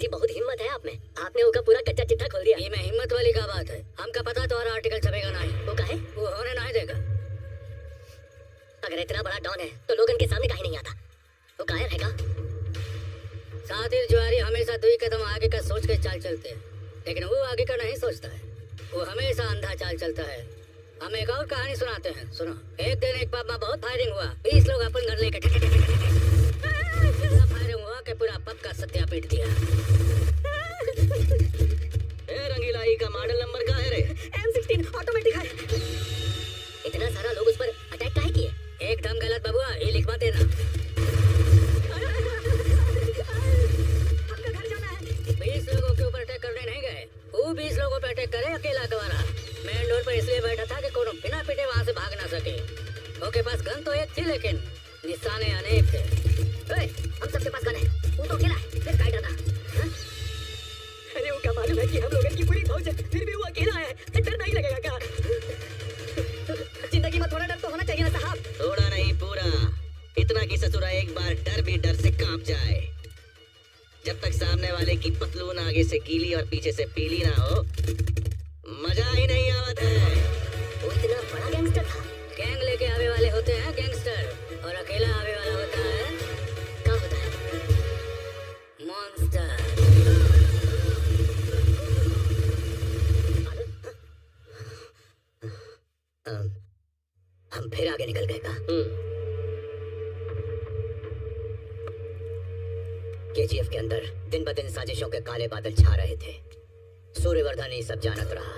बेटी बहुत हिम्मत है आप में। आपने उनका पूरा कच्चा चिट्ठा खोल दिया। ये में हिम्मत वाली क्या बात है? हमका पता तुम्हारा आर्टिकल छपेगा नहीं। वो काहे? वो होने नहीं देगा। अगर इतना बड़ा डॉन है तो लोग इनके सामने काहे नहीं आता? वो कायर है का? सातिर जुआरी हमेशा 2 कदम आगे का सोच के चाल चलते हैं, लेकिन वो आगे का नहीं सोचता है। वो हमेशा अंधा चाल चलता है। हम एक और कहानी सुनाते हैं, सुनो। एक दिन एक पब में बहुत फायरिंग हुआ। 20 लोग अपन घर लेके फायरिंग हुआ कि पूरा पब का सत्यापीठ दिया। रंगीला का मॉडल नंबर का है रे? M16 ऑटोमेटिक है। इतना सारा लोग उस पर अटैक काहे किए? एकदम गलत बबुआ, ये लिखवा देना। हमका घर जाना है। 20 लोगों के ऊपर अटैक करने नहीं गए। वो 20 लोगों पे अटैक करे अकेला गवारा। मेन डोर पर इसलिए बैठा था कि कोनो बिना पिटे वहाँ से भाग ना सके। उसके पास गन तो एक थी, लेकिन निशाने अनेक थे। हम सबके पास गन है, वो तो अकेला है, फिर काय डरना? अरे वो क्या मालूम है कि हम लोगों की पूरी फौज है, फिर भी वो अकेला है। डर नहीं लगेगा क्या? जिंदगी में थोड़ा डर तो होना चाहिए ना साहब। थोड़ा नहीं, पूरा। इतना कि ससुरा एक बार डर भी डर से कांप जाए। जब तक सामने वाले की पतलून आगे से गीली और पीछे से पीली ना हो, मजा ही नहीं आवत है। वो इतना बड़ा गैंगस्टर था। गैंग लेके आवे वाले होते हैं गैंगस्टर, और अकेला आवे वाला होता है, क्या होता है? मॉन्स्टर। हम फिर आगे निकल गए का? KGF के अंदर दिन ब दिन साजिशों के काले बादल छा रहे थे। सूर्यवर्धन ये सब जानत रहा।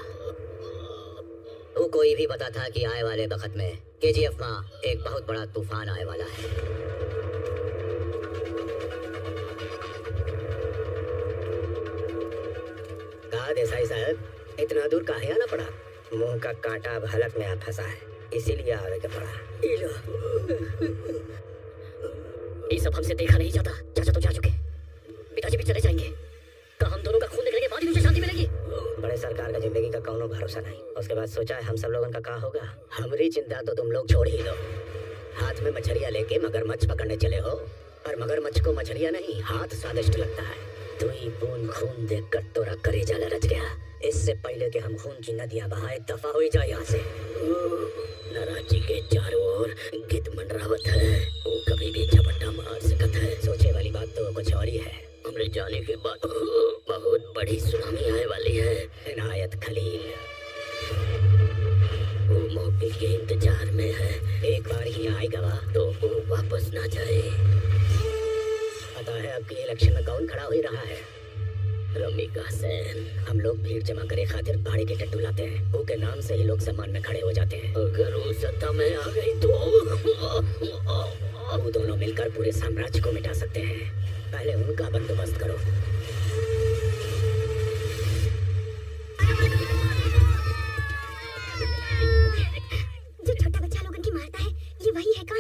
वो कोई भी पता था कि आए वाले वक्त में KGF में एक बहुत बड़ा तूफान आए वाला है। कहा देसाई साहब, इतना दूर काहे आना पड़ा? मुंह का कांटा अब हलक में आ फंसा है, इसीलिए आवे के पड़ा। ये सब हमसे देखा नहीं जाता। चाचा तो जा चुके, पिताजी भी चले जाएंगे। का हम दोनों का खून निकलेंगे, बाद ही मुझे शांति मिलेगी? बड़े सरकार का जिंदगी का कौनो भरोसा नहीं। उसके बाद सोचा है हम सब लोगों का क्या होगा। हमारी चिंता तो तुम लोग छोड़ ही दो। हाथ में मछलियाँ लेके मगरमच्छ पकड़ने चले हो, पर मगरमच्छ को मछलियाँ नहीं, हाथ स्वादिष्ट लगता है। तो ही बूंद खून देख कर तोरा करेजा लरच गया। इससे पहले कि हम खून की नदियाँ बहाए, दफा हो जाए यहाँ से। नाराजी के चारों ओर गिद्ध मंडरावत है। वो कभी भी झपट्टा मार सकता है। सोचे वाली बात तो कुछ और ही है। हमरे जाने के बाद बहुत बड़ी सुनामी आने वाली है। इनायत खलील वो मौके के इंतजार में है। एक बार ही आएगा तो वो वापस ना जाए। पता है अब के इलेक्शन में कौन खड़ा हो रहा है? रमिका सेन। हम लोग भीड़ जमा करे खातिर भाड़े के टट्टू लाते हैं। वो के नाम से ही लोग सम्मान में खड़े हो जाते हैं। अगर वो सत्ता में आ गई तो वो दोनों मिलकर पूरे साम्राज्य को मिटा सकते हैं। पहले उनका बंदोबस्त करो। जो छोटा बच्चा लोगन की मारता है, ये वही है का?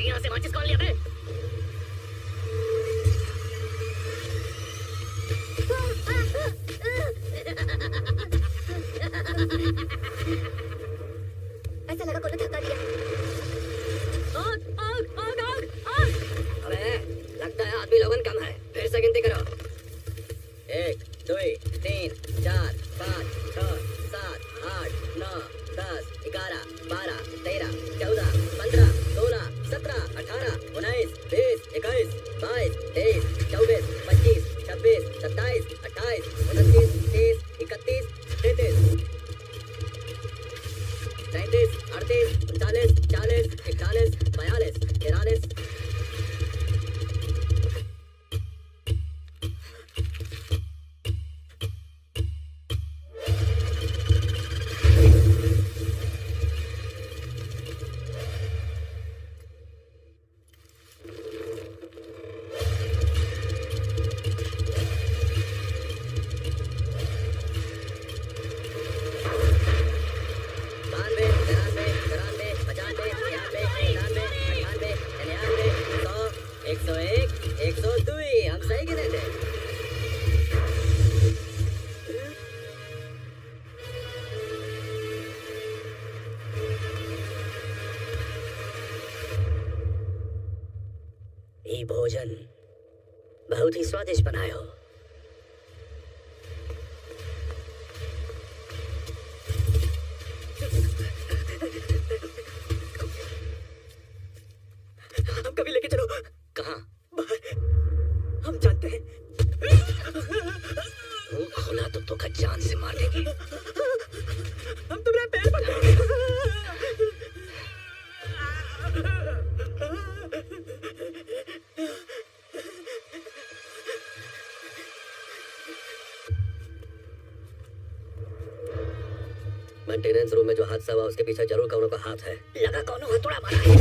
यहाँ से माचिस कौन लिया बे? ऐसा लगा कोई धक्का दिया। आग, आग, आग, आग, आग! अबे, लगता है आदमी लोगन कम है। फिर से गिनती करो। 1, 2, 3, 4, 5, 6, 7, 8, 9, 10, 11, 12, 13, 14, 15, 16, 17, 18, 19, 20, 21, 22, 23, 24, 25, 26, 27, 28, 29, 30, 31, 33, 37, 38, 39, 40, 41, 42, 43, ई भोजन बहुत ही स्वादिष्ट बनाए हो। हम कभी लेके चलो। कहाँ? हम जानते हैं। मुंह खोला तो का जान से मार देगी। हम तुम्हारे पैर पकड़ेंगे। मेंटेनेंस रूम में जो हादसा हुआ उसके पीछे जरूर कौनो का हाथ है। लगा कौनो हथौड़ा मारा है।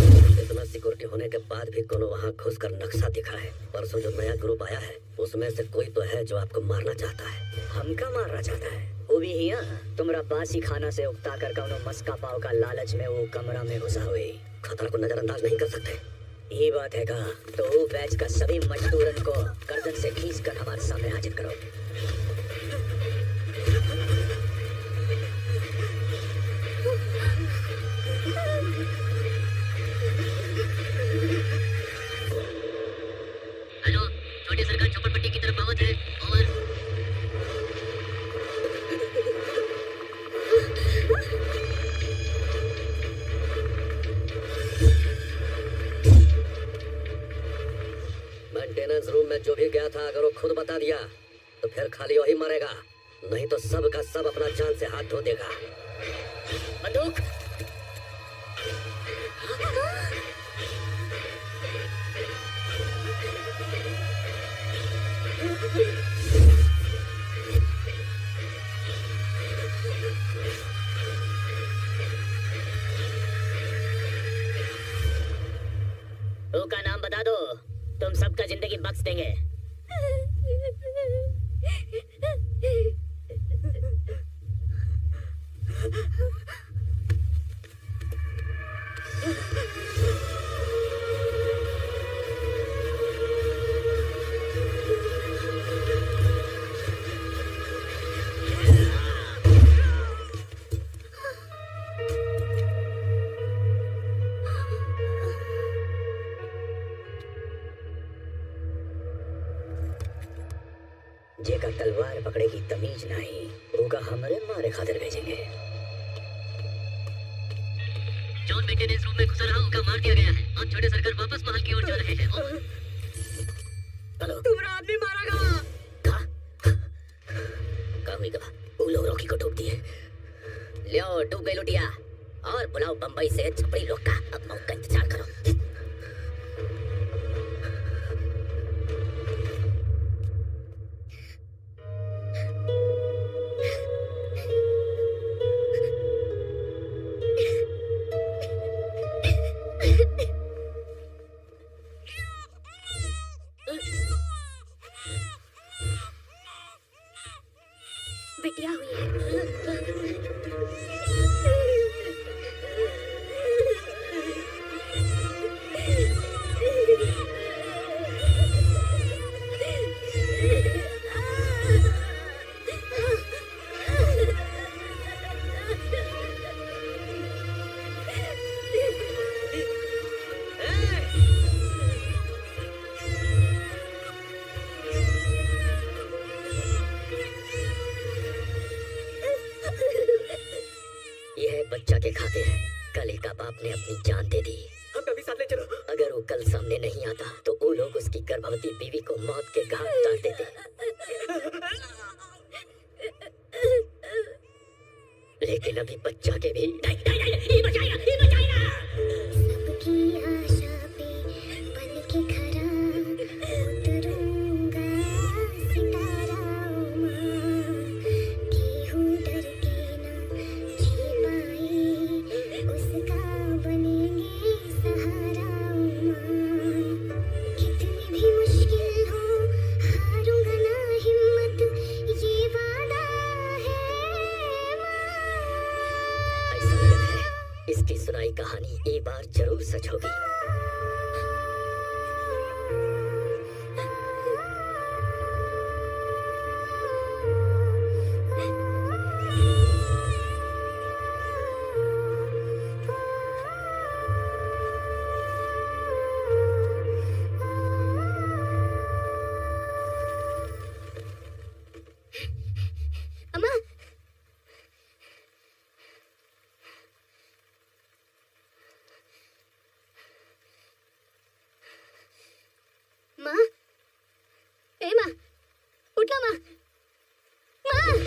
इतना सिक्योरिटी होने के बाद भी कोनो वहाँ घुसकर नक्शा दिखा है। परसों जो नया ग्रुप आया है उसमें से कोई तो है जो आपको मारना चाहता है। हमका मारना चाहता है? वो भी हिया तुमरा बासी खाना से उगता कर कौनो मस्का पाव का लालच में वो कमरा में घुसा हुए। खतरा को नजरअंदाज नहीं कर सकते। ये बात है का तो वो बैच का सभी मजदूरन को गर्दन से खींच कर हमारे सामने हाजिर करो। हेलो, छोटे सरकार झोपड़पट्टी की तरफ आवत है। ओवर। मेंटेनेंस रूम में जो भी गया था अगर वो खुद बता दिया तो फिर खाली वही मरेगा, नहीं तो सब का सब अपना जान से हाथ धो देगा। बंदूक। तो का नाम बता दो, तुम सबका जिंदगी बख्श देंगे। जेका तलवार पकड़े की तमीज नहीं, होगा हमारे मारे खातिर भेजेंगे। जॉन मेंटेनेंस रूम में घुसा रहा होगा मार दिया गया है। अब छोटे सरकार वापस महल की ओर जा रहे हैं। ओवर। हेलो, तुम्हारा आदमी मारा गया। का हुई गवा? वो लोग रॉकी को डूब दिए। लियो डूब गई लुटिया और बुलाओ बंबई से छपड़ी लोग का। अब मौका का इंतजार करो। बिटिया हुई है। बच्चा के खातिर कल का बाप ने अपनी जान दे दी। हम कभी साथ ले चलो। अगर वो कल सामने नहीं आता तो वो लोग उसकी गर्भवती बीवी को मौत के घाट उतार देते। लेकिन अभी बच्चा के भी नहीं, बचाएगा, बचाएगा। सबकी आशा पे बन के खरा उतरूंगा सिताराओं मां, केहू डर के ना जी पाए उसका बनेंगे सहाराओं मां। कितनी भी मुश्किल हो हारूंगा ना हिम्मत, ये वादा है मां। ऐसा लगता है इसकी सुनाई कहानी एक बार जरूर सच होगी। मामा। माँ।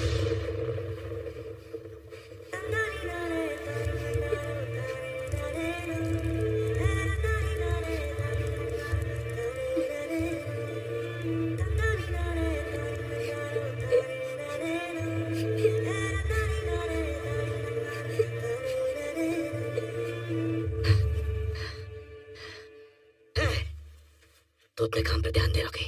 तो अपने काम पे ध्यान दे रखी।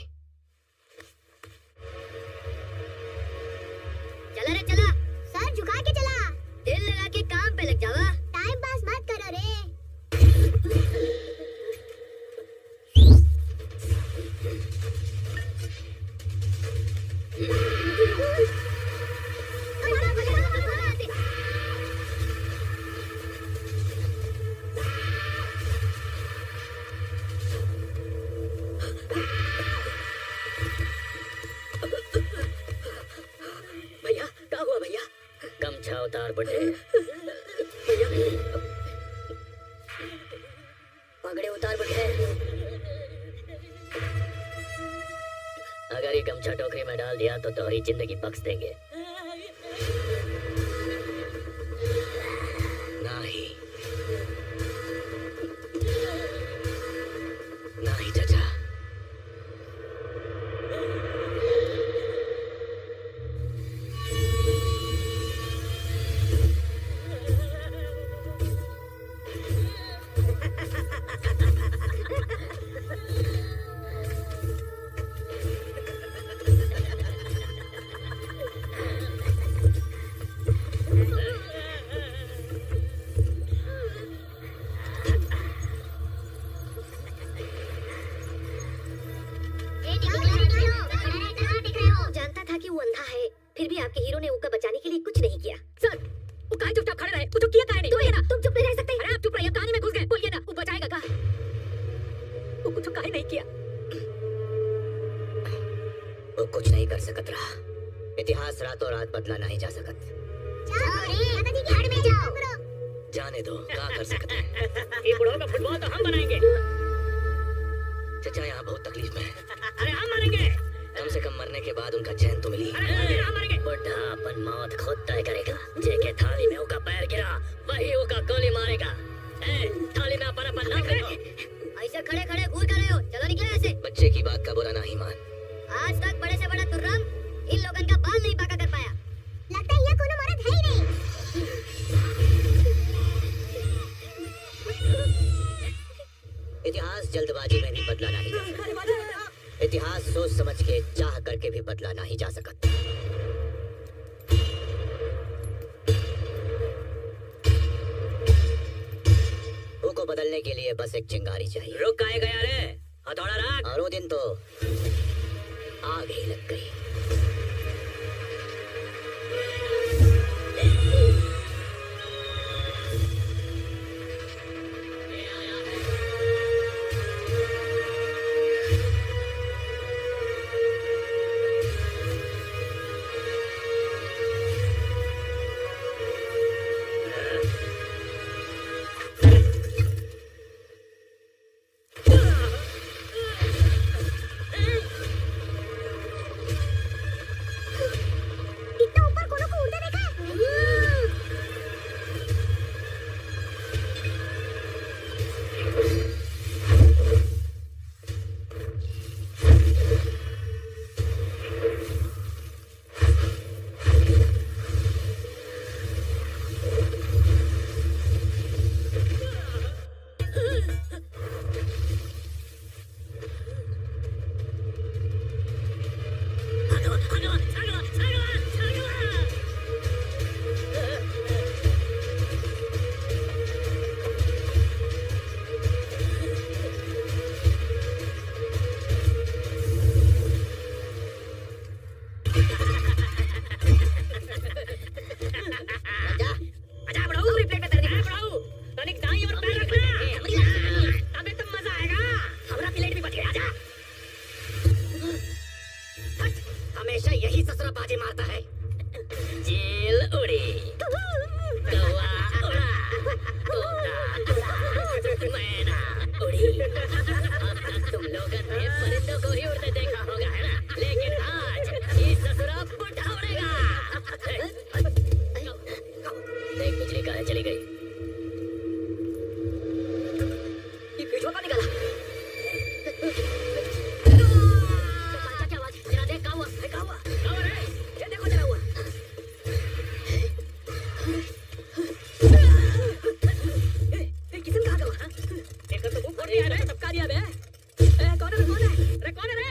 चला रे चला, सर झुका के चला, दिल लगा के काम पे लग जावा, टाइम पास मत करो रे। भैया क्या हुआ भैया? गमछा उतार बुड्ढे। भैया पगड़े उतार बुड्ढे। अगर ये गमछा टोकरी में डाल दिया तो दोहरी जिंदगी बख्श देंगे। नहीं नहीं चाचा। जानता था कि वो अंधा है, फिर भी आपके हीरो ने उसका बचाने के लिए कुछ नहीं किया। सर वो काहे चुपचाप खड़े रहे? कुछ किया काहे नहीं? तुम ना, तुम चुप नहीं रह सकते। अरे आप चुप रहिए, कहानी में घुस गए। बोलिए ना, वो बचाएगा का? वो कुछ काहे नहीं किया? वो कुछ नहीं कर सकत रहा। इतिहास रातों रात बदला नहीं जा सकत। जाने दो, क्या कर सकते हैं। ये बुढ़ों का फुटबॉल तो हम बनाएंगे। चचा यहाँ बहुत तकलीफ में है। अरे हम मारेंगे। कम से कम मरने के बाद उनका चैन तो मिली। अरे हम मारेंगे। बुढ़ा अपन मौत खुद तय करेगा। जेके थाली में उसका पैर गिरा, वही उसका गोली मारेगा। थाली में अपन अपन नाम लिखो। ऐसे खड़े खड़े घूर कर रहे हो, चलो निकले ऐसे। बच्चे की बात का बुरा नहीं मान। आज तक बड़े से बड़ा तुर्रम इन लोगों का बाल नहीं पाका कर पाया। लगता है ये कोनो मर्द है ही नहीं। इतिहास जल्दबाजी में भी बदला नहीं जा सकता। इतिहास सोच समझ के चाह करके भी बदला नहीं जा सकता। को बदलने के लिए बस एक चिंगारी चाहिए। रुक काहे गया रे? हथौड़ा रख। और वो दिन तो आग ही लग गई। तुम लोगों ने परिंदों को ही उड़ते देखा होगा, है ना? लेकिन आज इस चली गई। ये पिछुआ का निकला। क्या आवाज? जरा देख, क्या हुआ? क्या हुआ? क्या हुआ रे? ये देखो जरा हुआ। किसन कहाँ गया? देखकर तो मुंह फोड़ दिया रे, टपका दिया बे। कौन है? कौन है? अरे कौन है रे?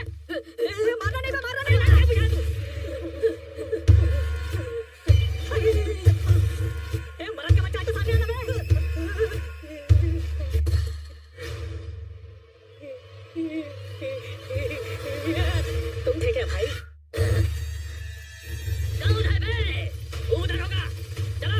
मारना नहीं, मारना नहीं, क्या बुझा तू? मरद के बच्चा के साथ आना बे। तुम ठीक है भाई? कौन है बे? उधर होगा। चलो।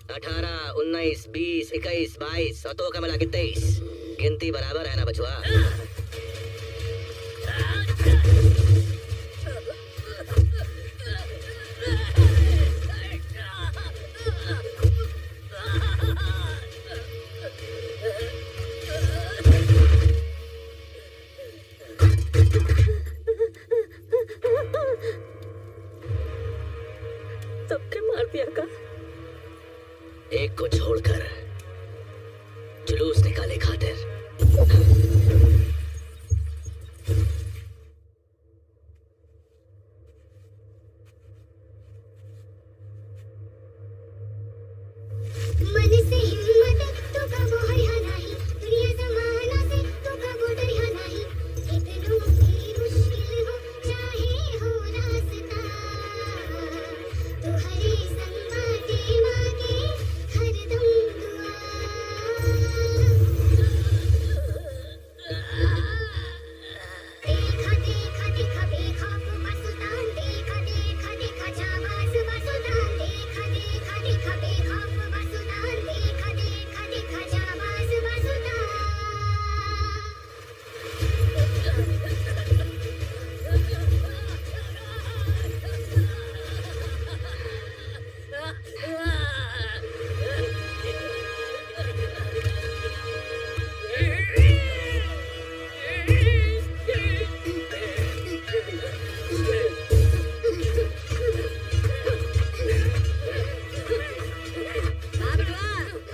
अठारह, 19, 20, 21, 22, सतों का मिला के 23। गिनती बराबर है ना बचुआ? सबके मार दिया का? एक को छोड़कर जुलूस निकाले खातिर। मन से हिम्मत तो कबो हरिया नहीं, दुनिया जमाना से तो कबो डरिया नहीं। कितनों भी मुश्किल हो चाहे हो रास्ता, तो हरे संग बाटे मांगे हरदम दुआ। देखा देखा देखा बेखौफ बसुदान, देखा देखा देखा जाबाज बसुदान, देखा देखा देखा बेखौफ बसुदान, देखा देखा देखा जाबाज बसुदान।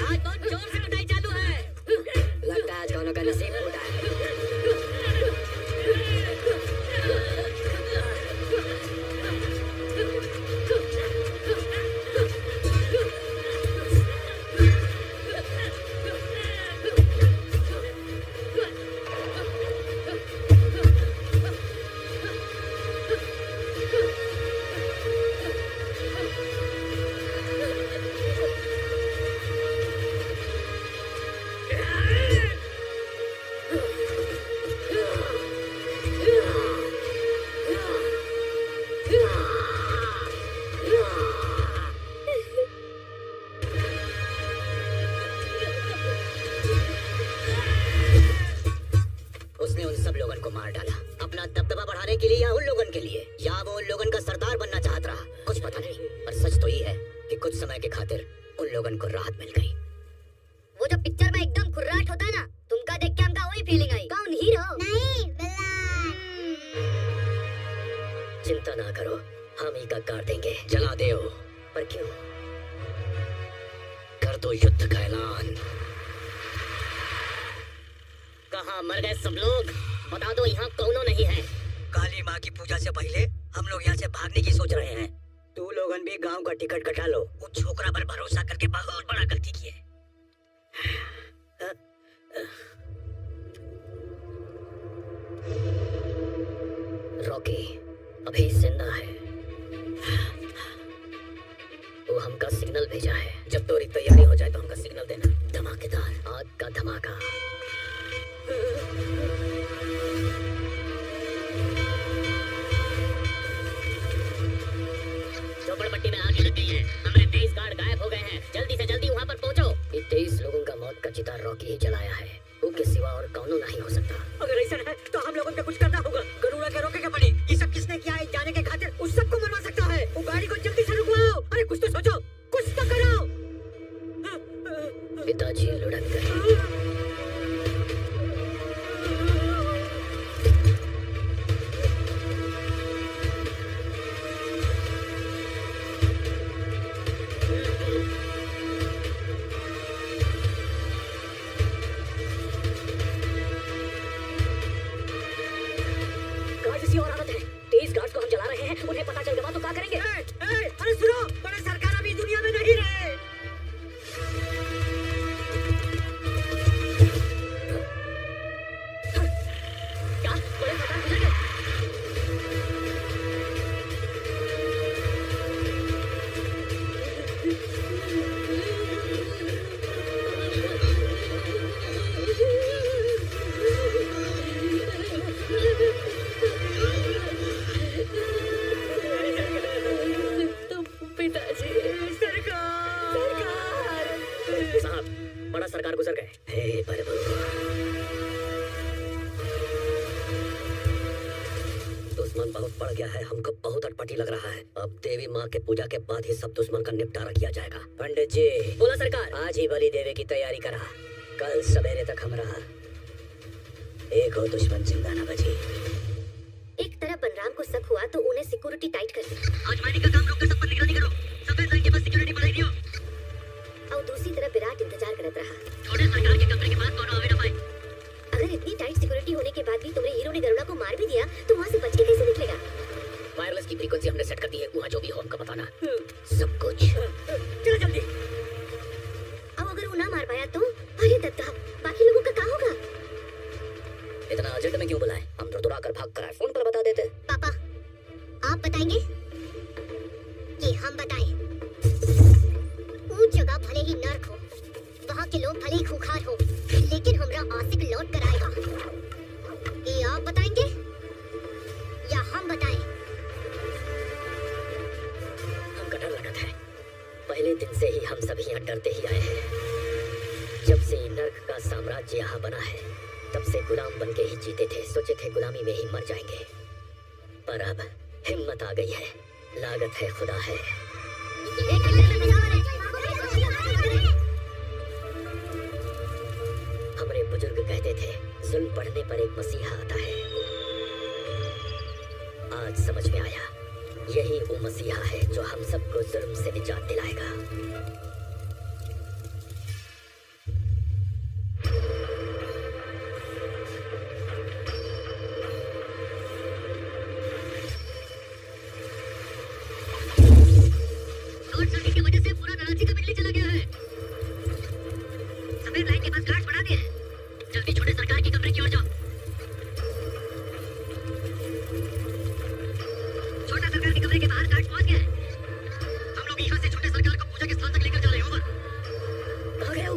आज बहुत जोर से पिटाई चालू है। लगता है आज दोनों का नसीब फूटा है। उसने उन सब लोगन को मार डाला, अपना दबदबा बढ़ाने के लिए या उन लोगन के लिए, या वो उन लोगन का सरदार बनना चाहता रहा, कुछ पता नहीं। पर सच तो ये है कि कुछ समय के खातिर उन लोगन को राहत मिल गई। वो जो पिक्चर में एकदम खुर्राट होता है ना, तुमका देख के हमका वही फीलिंग आई। कौन हीरो? नहीं विलन। चिंता ना करो, हम ही का काट देंगे। जला दे। पर क्यों? कर दो युद्ध का ऐलान। कहाँ मर गए सब लोग? बता दो, यहाँ कौनो नहीं है। काली माँ की पूजा से पहले हम लोग यहाँ से भागने की सोच रहे हैं। तू लोगन भी गांव का टिकट कटा लो। उस छोकरा पर भरोसा करके बहुत बड़ा गलती की है। रॉकी अभी जिंदा है। वो हमका सिग्नल भेजा है। जब तोरी तैयारी हो जाए तो हमका सिग्नल देना। धमाकेदार आग का धमाका। झोपड़पट्टी में आग लग गई है। हमारे 23 गार्ड गायब हो गए हैं। जल्दी से जल्दी वहाँ पर पहुँचो। ये 23 लोगों का मौत का चिता रॉकी ही जलाया है। उसके सिवा और कौनो नहीं हो सकता। अगर ऐसा है तो हम लोगों को कुछ करना होगा। गरुड़ा के रोके के पड़ी। ये सब किसने किया है जाने के खातिर उस सबको मरवा सकता है। वो गाड़ी को जल्दी से रुकवाओ। अरे कुछ तो सोचो, कुछ तो करो। पिताजी लुढ़क गए। उन्हें पता चल गया तो क्या करेंगे? अरे सुनो, बड़े सरकार अभी दुनिया में नहीं रहे। क्या बड़े सरकार गुजर गए? बड़ा सरकार गुजर गए। हे प्रभु, दुश्मन बहुत बढ़ गया है। हमको बहुत अटपटी लग रहा है। अब देवी माँ के पूजा के बाद ही सब दुश्मन का निपटारा किया जाएगा। पंडित जी बोला सरकार, आज ही बलि देवे की तैयारी करा। कल सवेरे तक हमरा एक और दुश्मन जिंदा न बची। एक तरफ बलराम को शक हुआ तो उन्हें सिक्योरिटी टाइट कर दी। आज माइनिंग का काम रोक कर सब पर निगरानी करो। सफेद लाइन के पास सिक्योरिटी बढ़ाई दियो। और दूसरी तरफ विराट इंतजार करत रहा। थोड़े सरकार के कमरे के पास कौन आवे न पाए। अगर इतनी टाइट सिक्योरिटी होने के बाद भी तुम्हारे हीरो ने गरुड़ा को मार भी दिया तो वहाँ से बच के कैसे निकलेगा? वायरलेस की फ्रीक्वेंसी हमने सेट कर दी है। वहाँ जो भी हो हमको बताना सब कुछ। चलो जल्दी। अब अगर वो ना मार पाया तो? अरे दत्ता, बाकी लोगों का क्या होगा? इतना अर्जेंट में क्यों बुलाए? हम दौड़ा कर भाग कर फोन पर बता देते। पापा, आप बताएंगे कि हम बताएं? वो जगह भले ही नर्क हो, वहाँ के लोग भले ही खूंखार हो, लेकिन हमरा आशिक लौट कर आएगा। ये आप बताएंगे या हम बताएं? हमको डर लगता है। पहले दिन से ही हम सभी यहाँ डरते ही आए हैं। जब से नर्क का साम्राज्य यहाँ बना है तब से गुलाम बन के ही जीते थे। सोचे थे गुलामी में ही मर जाएंगे, पर अब हिम्मत आ गई है। लागत है खुदा है। हमारे बुजुर्ग कहते थे जुल्म पढ़ने पर एक मसीहा आता है। आज समझ में आया, यही वो मसीहा है जो हम सबको जुल्म से निजात दिलाएगा। शॉर्ट सर्किट की वजह से पूरा नराची का बिजली चला गया है। सफेद लाइन के पास गार्ड बढ़ा दिए। जल्दी छोटे सरकार के कमरे की ओर जाओ। छोटा सरकार के कमरे के बाहर गार्ड पहुंच गए। हम लोग यहाँ से छोटे सरकार को पूजा के स्थान तक लेकर जा रहे हैं। ओवर। कहाँ गए हो?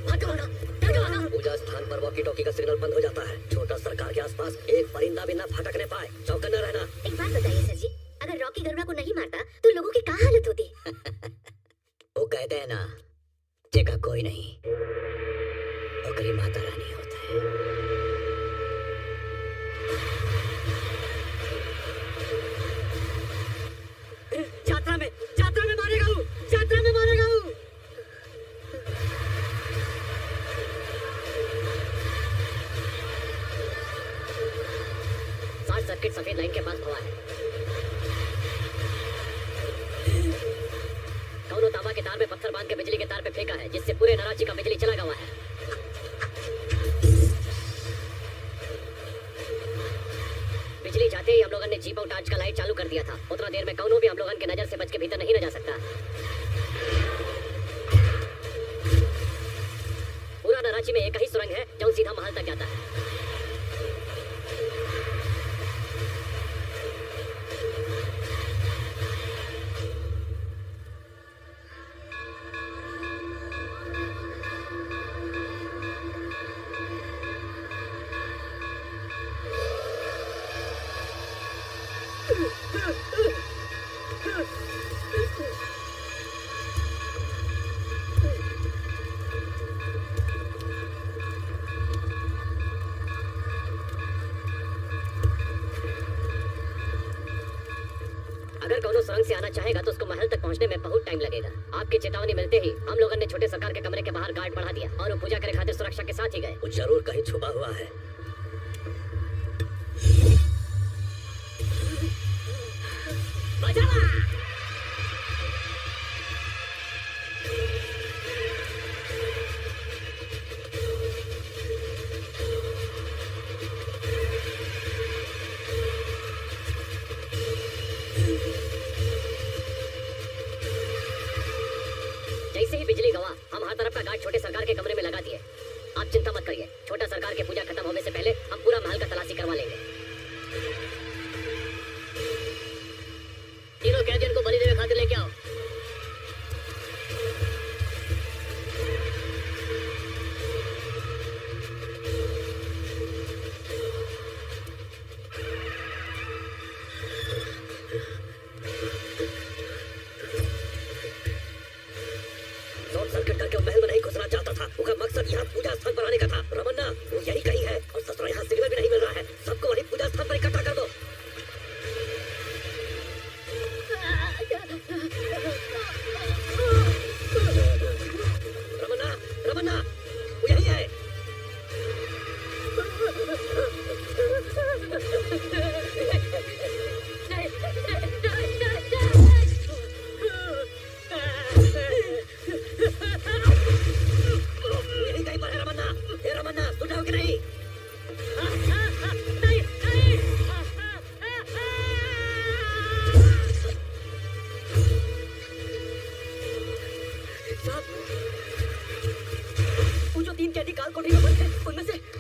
भागो भागो, डर गया ना। पूजा स्थान पर वॉकी टॉकी का सिग्नल बंद हो जाता है। छोटा सरकार के आसपास एक परिंदा भी न भटकने पाए। चौकन्ना रहना। एक बात बताइए सर जी, अगर रॉकी गरुड़ा को नहीं मारता तो लोगों की क्या हालत होती? वो कहते हैं ना, जगह कोई नहीं, ओकरी माता रानी होता है। यात्रा में मारेगा हूँ। यात्रा में मारेगा हूँ। शॉर्ट सर्किट सफेद लाइन के पास हुआ है। तांबा के तार में पत्थर बांध के बिजली के तार पे फेंका है, जिससे पूरे नराची का बिजली चला गया है। बिजली जाते ही हम लोगों ने जीप और टार्च का लाइट चालू कर दिया था। उतना देर में कौनो भी हम लोगों के नजर से बच के भीतर नहीं न जा सकता। पूरा नराची में एक ही सुरंग है जो सीधा महल तक जाता है। अगर कौनो सुरंग से आना चाहेगा तो उसको महल तक पहुंचने में बहुत टाइम लगेगा। आपकी चेतावनी मिलते ही हम लोगों ने छोटे सरकार के कमरे के बाहर गार्ड बढ़ा दिया और वो पूजा करे खातिर सुरक्षा के साथ ही गए। वो जरूर कहीं छुपा हुआ है। जैसे ही बिजली गवा हम हर तरफ का गार्ड छोटे सरकार के कमरे में लगा दिए। आप चिंता मत करिए, छोटा सरकार की पूजा खत्म होने से पहले हम पूरा महल का तलाशी करवा लेंगे। तीनों कैदियों को बलि देने खातिर लेके आओ। यहाँ पूजा स्थान बनाने का था। रमन्ना, वो यही कहीं है और ससुरा यहाँ सिग्नल भी नहीं मिल रहा है। सबको वही पूजा स्थान पर इकट्ठा कर दो। रमन्ना, रमन्ना, वो यही है।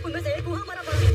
उनमें से एक वहां हमारा पड़ा है।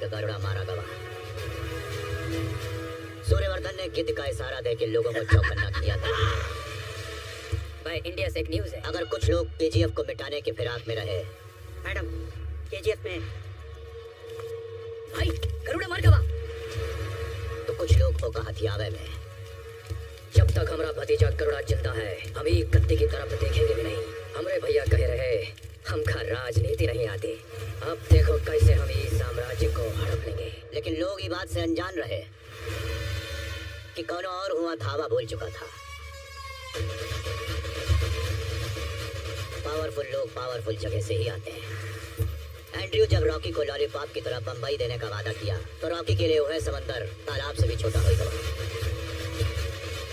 गरुड़ा मारा गवा। सूर्यवर्धन ने गिद्ध का इशारा देकर लोगों को चौकन्ना किया था। भाई इंडिया से एक न्यूज़ है। अगर कुछ लोग केजीएफ को मिटाने की फिराक में रहे। मैडम, केजीएफ में भाई गरुड़ा मार गवा। तो कुछ लोग होगा हथियावे में। जब तक हमारा भतीजा गरुड़ा जिंदा है हम एक कत्ते की तरफ देखेंगे भी नहीं। हमरे भैया कह रहे हमका राजनीति नहीं आती। अब देखो कैसे हम इस साम्राज्य को हड़प लेंगे। लेकिन लोग ये बात से अनजान रहे कि कौन और हुआ धावा बोल चुका था। पावरफुल लोग पावरफुल जगह से ही आते हैं। एंड्रयू जब रॉकी को लॉलीपॉप की तरह बंबई देने का वादा किया तो रॉकी के लिए वह समंदर तालाब से भी छोटा हो गया,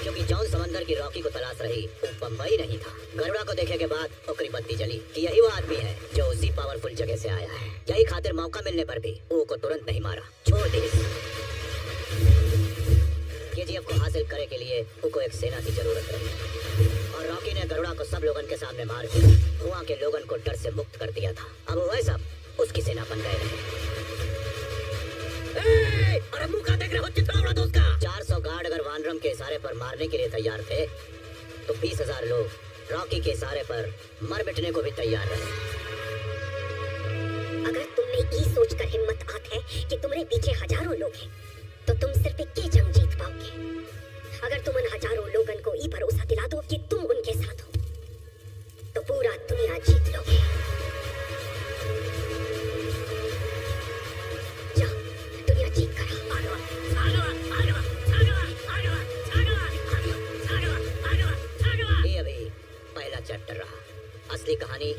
क्योंकि जौन समंदर की रॉकी को तलाश रही वो बंबई नहीं था। गरुड़ा को देखे के बाद ओकरी बत्ती जली कि यही वो आदमी है जो उसी पावरफुल जगह से आया है। यही खातिर मौका मिलने पर भी वो को तुरंत नहीं मारा, छोड़ दी। केजीएफ को हासिल करे के लिए उनको एक सेना की जरूरत रही और रॉकी ने गरुड़ा को सब लोगन के सामने मार के वहाँ के लोगन को डर से मुक्त कर दिया था। अब वह सब उसकी सेना बन गए रहे। अरे मुंह का देख रहे हो, चित्रा उड़ा दो उसका। 400 गार्ड अगर वानरम के इशारे पर मारने के लिए तैयार थे तो 20,000 लोग रॉकी के इशारे पर मर मिटने को भी तैयार रहे। अगर तुम में ये सोचकर हिम्मत आत है कि तुम्हारे पीछे हजारों लोग हैं, तो तुम सिर्फ एक ही जंग जीत पाओगे। अगर तुम उन हजारों लोगन को ये भरोसा दिला दो कि तुम उनके साथ हो, तो पूरा दुनिया जीत लोगे। जाओ, दुनिया जीत कर ये अभी पहला चैप्टर रहा। असली कहानी